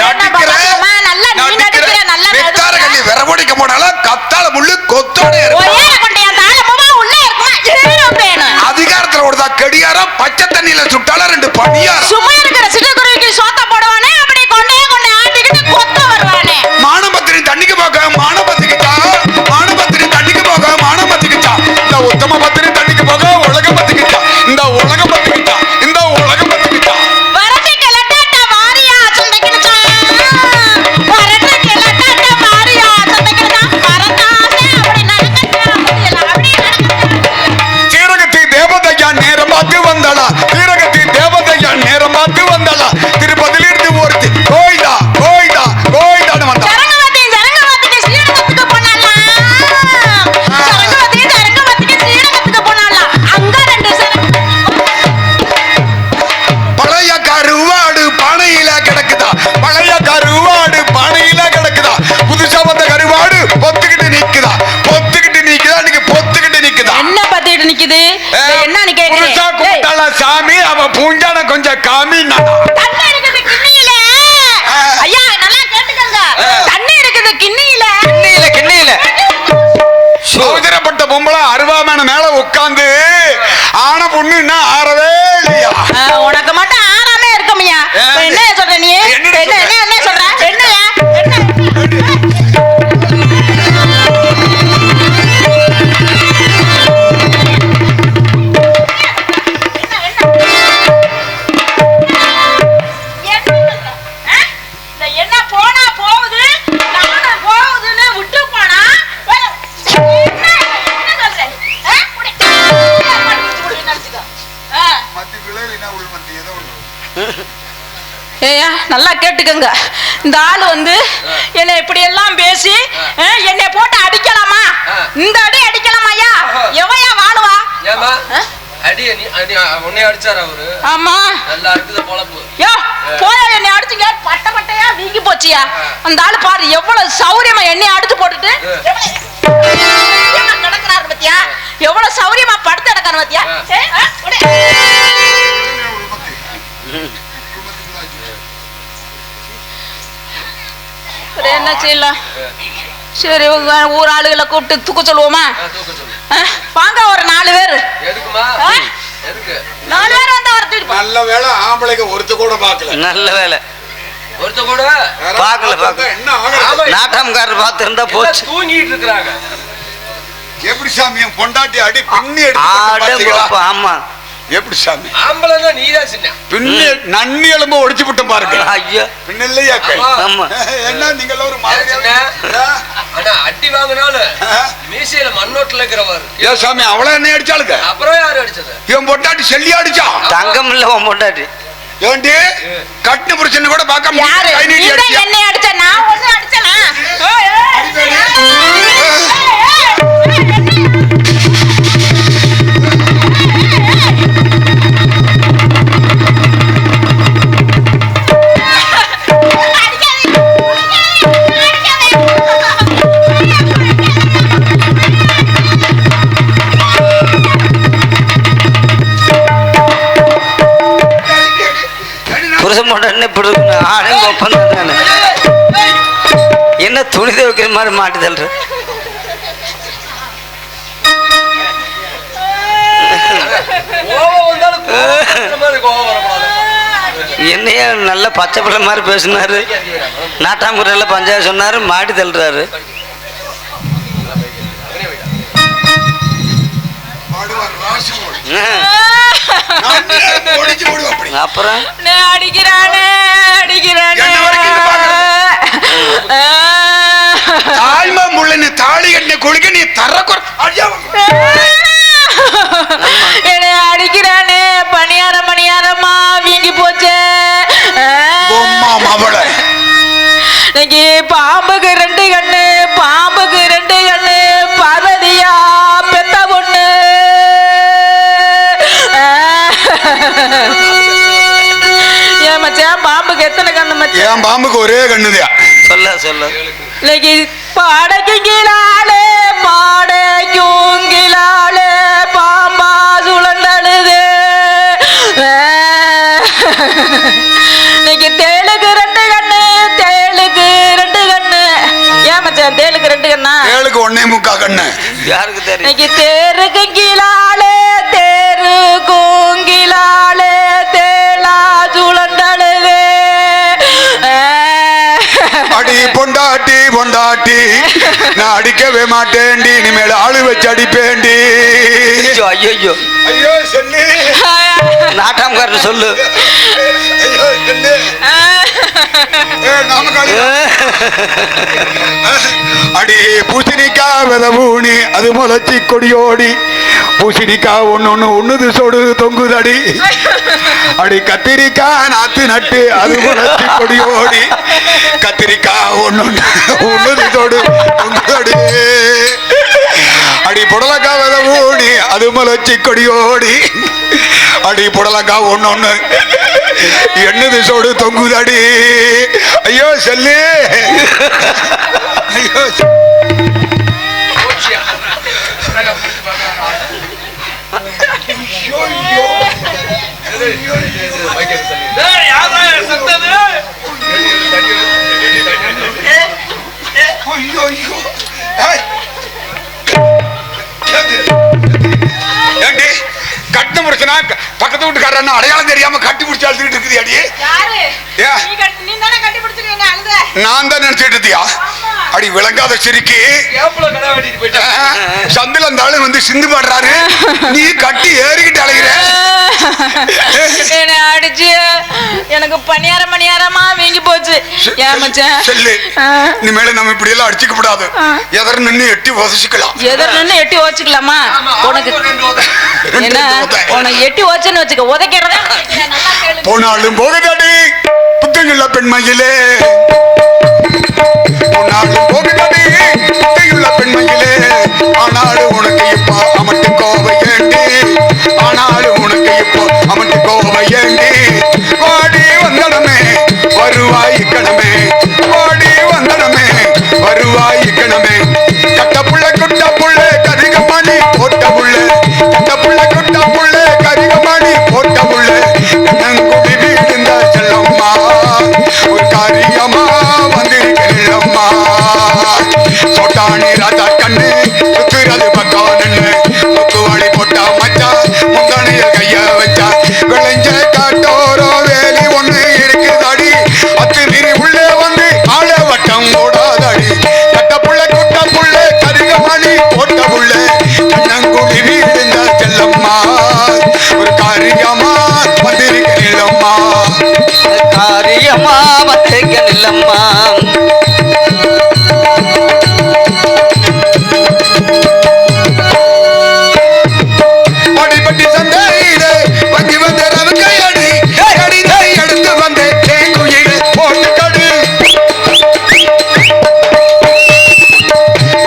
நடிக்கிற விரவடிக்க போனாலும் கத்தால முள்ளு கொத்தோட அதிகாரத்துல ஓடுதா கடியாரம் பச்சை தண்ணியில சுட்டால 2 பணியாரம் சும்மா இருக்கிற சிட்டுக்குருவிக்கு சோத்த போடுவானே அப்படி கொண்டே ஆட்டிக்கிட்டு வந்தாளா தீரகத்தி தேவதையா நேரம் பார்த்து வந்தாளா திருப்பதிலிருந்து ஒருத்தி கோயிதா கோயிதா கோயிதான்னு வந்தா பழைய கருவாடு பானையில கிடக்குதா பழைய கருவாடு பானையில கிடக்குதா புதுசா வந்த கருவாடு பொத்துக்கிட்டு நிக்குதா நீங்க பொத்துக்கிட்டு நிக்குதா என்ன பத்திட்டு நிக்குது என்ன நீ புதுசா கூப்பிட்டாளா சாமி அவ பூஞ்சான கொஞ்சம் காமி தண்ணி இருக்குது கிண்ணியில ஐயா நல்லா கேட்டுக்கங்க தண்ணி இருக்குது கிண்ணியில சோதரப்பட்ட பொம்பளை அருவாமன மேல உட்கார்ந்து ஆன பொண்ணுன்னா ஆறவே இல்லையா உனக்கு மட்டும் ஆறாமே இருக்கமையா என்ன சொல்ற நீ என்ன சொல்ற என்னையா என்ன போனா போகுது போகுதுன்னு விட்டு போனா ஏயா நல்லா கேட்டுக்கங்க இந்த ஆளு வந்து என்னை இப்படி எல்லாம் பேசி என்னை போட்டு அடிக்கலாமா இந்த அடி அடிக்கலாமா ஐயா எவையா வாழுவா அடிய நீ உன்னை அடிச்சாரு அவரு ஆமா நல்லா இருக்குது பொழப்பு யோ போயா என்னை அடிச்சுங்க பட்ட பட்டையா வீங்கி போச்சியா அந்த ஆளு பாரு எவ்வளவு சௌரியமா என்னை அடிச்சு போட்டுட்டு கிடக்குறாரு பத்தியா எவ்வளவு சௌரியமா படுத்து கிடக்காரு பத்தியா என்ன செய்யலாம் சரி ஊர் ஆளுகளை கூப்பிட்டு தூக்க சொல்லுவோமா வாங்க ஒரு 4 பேர் 4 பேர் வந்தா நல்ல வேலை ஆம்பளைக்கு ஒருத்த கூட பாக்கல நல்ல வேலை ஒருத்த கூட பாக்கல நாட்டாம்காரர் பார்த்து இருந்தா போச்சு தூங்கிட்டு இருக்காங்க எப்படி சாமி பொண்டாட்டி அடி பின்னி எடுத்து ஆமா எப்படி சாமி ஆம்பளைன்னா நீதான் சின்ன பின்னி நன்னி எலும்பு ஒடிச்சு விட்டோம் பாருங்க ஐயா பின்ன இல்லையா ஆமா என்ன நீங்க ஒரு ஆனா அடி வாங்கினாலும் மீசையில மண்ணோட்டுல இருக்கிறவர் ஏன் சாமி அவள என்ன அடிச்சாளுங்க அப்புறம் யாரு அடிச்சது இவன் பொண்டாட்டி செல்லி அடிச்சா தங்கம் இல்ல உன் பொண்டாட்டி ஏண்டி கட்டு பிரச்சனை கூட பார்க்காம யாரு கை நீட்டி அடிச்சா என்ன அடிச்ச நான் ஒண்ணு அடிச்சனா புருஷன் பொண்டாட்டின்னு இப்படி ஆடையும் ஒப்பந்தம் தானே என்ன துணி துவைக்கிற மாதிரி மாட்டுதல்ற என்னைய நல்ல பச்சை பிள்ளை மாதிரி பேசினாரு நாட்டாம்பூரில் பஞ்சாயத்து சொன்னாரு மாட்டி தள்ளுறாரு அப்புறம் அடிக்கிறானே தாய்மா முள்ளு தாலி கட்டின குளிக்க நீ தர என்னை அடிக்கிறானே பணியாரமா வீங்கி போச்சு இன்னைக்கு பாம்புக்கு 2 கண்ணு பார்வதியா பெத்த பொண்ணு ஏன் மச்சான் பாம்புக்கு எத்தனை கண்ணு மச்சான் என் பாம்புக்கு ஒரே கண்ணுதியா சொல்ல இன்னைக்கு பாடைக்குங்கிலாலே பாம்பா சுழண்டழுது இன்னைக்கு தேளுக்கு 2 கண்ணு ஏன் மச்சான் தேளுக்கு 2 கண்ணா தேளுக்கு 1.25 கண்ணு யாருக்கு தெரியும் இன்னைக்கு தேருக்குங்கிலாலே தேளா சுழண்டழுது அடி பொண்டாட்டி நான் அடிக்கவே மாட்டேன்டி இனிமேல் ஆளு வச்சு அடிப்பேன்டி ஐயோ ஐயோ சொல்லு நாட்டாம்காரர் சொல்லு ஐயோ சொல்லு அடி பூசணிக்கா வித பூணி அது முளைச்சி கொடியோடி பூசணிக்காய் ஒண்ணு ஒண்ணுது சோடு தொங்குதடி அடி கத்திரிக்காய் நாத்து நட்டு அது முளைச்சி கொடியோடி கத்திரிக்காய் ஒண்ணுது சோடு தொங்குதடி அடி புடலக்காய் விதை ஓடி அது முளைச்சி கொடியோடி அடி புடலக்காய் ஒண்ணு எண்ணுது சோடு தொங்குதடி ஐயோ செல்லு ஐயோ கட்டு முடிச்சுனா பக்கத்து வீட்டுக்காரன் அடையாளம் தெரியாம கட்டி பிடிச்சு அழுதுகிட்டு இருக்குது அடி நான் தான் நினைச்சிட்டு இருந்தியா அடி விளங்காத சிரிக்கி சந்தில அந்த ஆளு வந்து சிந்து பாடுறாரு நீ கட்டி ஏறிக்கிட்டு அலைகிற என்ன அடிச்சு எனக்கு பணியாரமா வீங்கி போச்சு சொல்லு இனிமேல நம்ம இப்படி எல்லாம் அடிச்சுக்க கூடாது எதர் நின்று எட்டி ஓச்சுக்கலாமா உனக்கு என்ன உனக்கு எட்டி ஓச்சுன்னு வச்சுக்க உதைக்கிறதா போனாலும் போகுதாடி புத்தகங்கள பெண்மையிலே போனாலும் போகுதாடி புத்தகங்கள பெண்மையிலே ஆனாலும் உனக்கு இப்ப அமட்டு கோவை ஏண்டி ஆனாலும் உனக்கு இப்ப அமட்டு கோவை ஏண்டி வாடி வந்தனமே வருவாய் கணமே வாடி வந்தனமே வருவாய் கணமே கட்ட புள்ள குட்ட புள்ள கரிகமணி போட்ட புள்ள கட்ட புள்ள குட்ட புள்ள கரிகமணி போட்ட புள்ள கண்ணங்குடி வீடுந்த செல்லம்மா ஒரு காரியமா வந்திருக்கம்மா சோட்டாணி ராஜா கண்ணு சுத்துறது பக்கம் நின்று முக்குவாளி போட்டா மச்சா முந்தானைய கைய வச்சா விளைஞ்ச காட்டோரோ வேலி ஒண்ணு இருக்குதாடி அத்து மீறி உள்ளே வந்து ஆள வட்டம் ஓடாதடி கட்ட புள்ள குட்ட புள்ள கரிகமணி போட்ட புள்ள கண்ணங்குடி வீடுந்த செல்லம்மா ஒரு காரியமா வந்திருக்கம்மா காரியமா வந்திருக்க நில்லம்மா அடிபட்டி சந்தையிலே வங்கி வந்த ரவுக்கையடி கடிதை எடுத்து வந்த தேங்குயில போட்டு கடு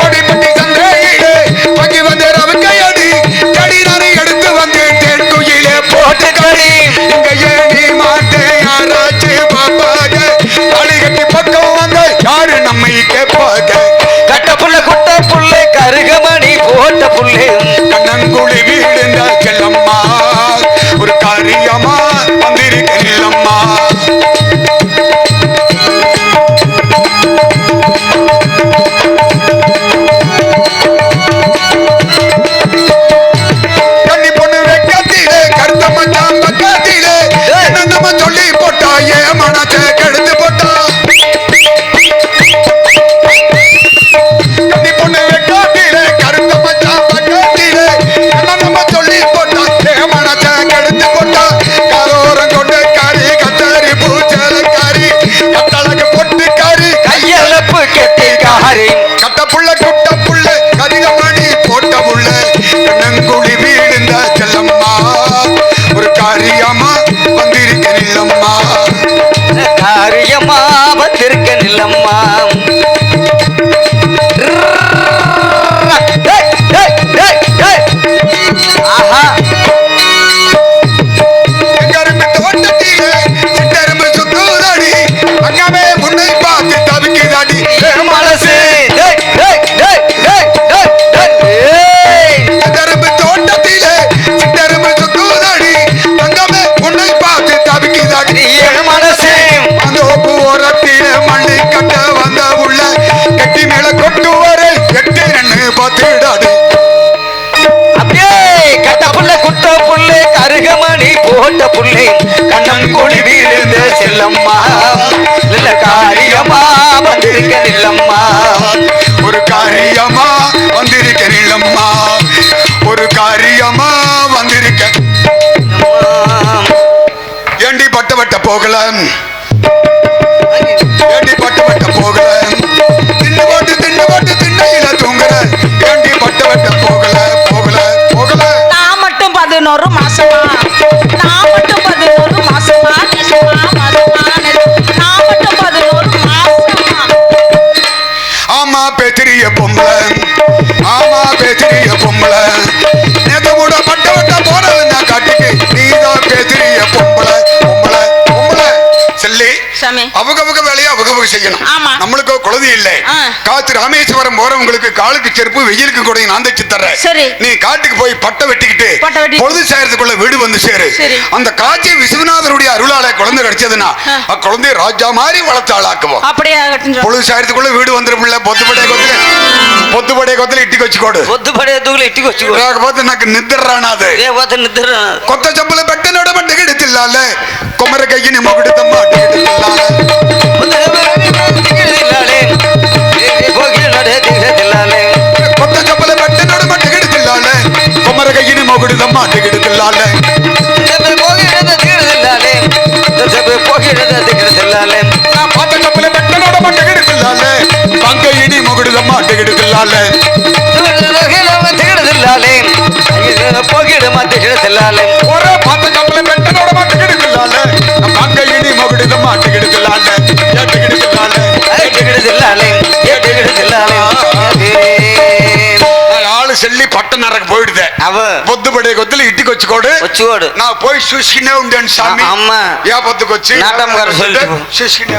அடிபட்டி சந்தையிலே வங்கி வந்த ரவுக்கையடி கடிதை எடுத்து வந்த தேங்குயில போட்டு கடு இங்க ஏடி மாட்டேன் யாராச்சு பாப்பாக தாலி கட்டி பக்கம் வந்த யாரு நம்மை கேட்பாக கட்ட புள்ள குட்ட புள்ள கருகமணி போட்ட புள்ளே கண்ணங்குழி வீடுந்த செல்லம்மா ஒரு காரியமா வந்திருக்கம்மா கண்ணி பொண்ணு வெக்கத்திலே கருத்த மச்சான் பக்கத்திலே என்ன நம்ம சொல்லி போட்டா ஏன் மனத்தை கெடுத்து போட்டா கண்ணி பொண்ணு வெக்கத்திலே கருத்த மச்சான் பக்கத்திலே என்ன நம்ம சொல்லி போட்டா ஏன் மனத்தை கெடுத்து போட்டா காரோரம் கொண்டு காரி கத்தரி பூச்சலக்காரி கத்தழகு பொட்டு காரி கையளப்பு கெட்டிக்காரி கட்ட புள்ள குட்ட புள்ள கரிகமணி போட்ட புள்ள கண்ணங்குழி வீடுந்த செல்லம்மா ஒரு காரியமா வந்திருக்கம்மா காரியமா வந்திருக்க நில்லம்மா ஆஹா கரும்பு தோட்டத்திலே சிட்டரும்பு சுத்துதடி அங்கமே முன்னை பார்த்து தவிக்குதடி மனசு கரும்பு தோட்டத்திலே சிட்டரும்பு சுத்துதடி அங்கமே முன்னை பார்த்து தவிக்குதடி மனசு அந்த ஓரத்திலே மண்ணி கட்ட வந்த உள்ள கட்டி மேல கொட்டு வரை எட்டு ரெண்டு பார்த்துடாடி அப்படியே கட்ட புள்ள குட்ட புள்ளே கருகமணி போட்ட புள்ளே கண்ணன் கொடி வீழ்ந்த செல்லம்மா நல்ல காரியமா வந்திருக்க நில்லம்மா ஒரு காரியமா வந்திருக்கம்மா ஒரு காரியமா வந்திருக்க ஏண்டி பட்ட வட்ட போகல ஏண்டி பட்ட வட்ட போகல தின்னு போட்டு திண்ணையில தூங்குற ஏண்டி பட்ட வட்ட போகல போகல போகல நேசமா நான் மட்டும் 11 மாசமா நேசமா மாசமா நான் மட்டும் 11 மாசமா. ஆமா பெத்திரிய பொம்பளை, ஆமா பெத்திரிய பொம்பளை, நேத்து கூட பட்ட வட்ட போறது நான் காட்டிக்கு நீதான் பெத்திரிய பொம்பளை பொம்பளை பொம்பளை. செல்லி சாமி அவங்க வேலையை அவங்க செய்யணும். ஆமா. நம்மளுக்கு குழந்தை இல்லை. காத்து ராமேஸ்வரம் போறவங்களுக்கு காலுக்கு செருப்பு வெயிலுக்கு கூட நான் தைச்சு தர்றேன். சரி. நீ காட்டுக்கு போய் பட்டை வெட்டிக்கிட்டு பொழுது சாயறதுக்குள்ள வீடு வந்து சேரு. அந்த காட்சி விஸ்வநாதருடைய அருளால குழந்தை கிடைச்சதுன்னா குழந்தைய ராஜா மாதிரி வளர்த்து ஆளாக்குவோம். அப்படியே பொழுது சாயறதுக்குள்ள வீடு வந்துடும். పొద్దుపడే కొత్తలు ఇంటికి వచ్చుకోడు. పొద్దుపడే దూకులు ఇంటికి వచ్చుకోడు. లేకపోతే నాకు నిద్ర రానాది. లేకపోతే నిద్ర కొత్త చెప్పులు పెట్టినోడు మట్టిగిడి తిల్లాలే, కొమ్మర కయ్యని మొగుడి తమ్మ అడ్డిగిడి తిల్లాలే, కొత్త చెప్పులు పెట్టినోడు మట్టిగిడి తిల్లాలే, కొమ్మర కయ్యని మొగుడి తమ్మ అడ్డిగిడి తిల్లాలే, నా పాత చెప్పులు పెట్టినోడు మట్టిగిడి తిల్లాలే, పంకయ్యని మొగుడి తమ్మ అడ్డిగిడి తిల్లాలే, ఒరే పాత చెప్పులు పెట్టినోడు మట్టిగిడి తిల్లాలే, నా పంకయ్యని మొగుడి తమ్మ అడ్డిగిడి తిల్లాలే, ఎడ్డిగిడి తిల్లాలే, ఎడ్డిగిడి తిల్లాలే, ఎడ్డిగిడి తిల్లాలే. ఆళ్ళు చెల్లి పట్టణరకు పోయిడితే పొద్దుపడే కొద్దులు ఇంటికి వచ్చుకోడు. నా పోయి చూసుకునే ఉండాను స్వామి. ఏ పొద్దుకొచ్చి చూసుకునే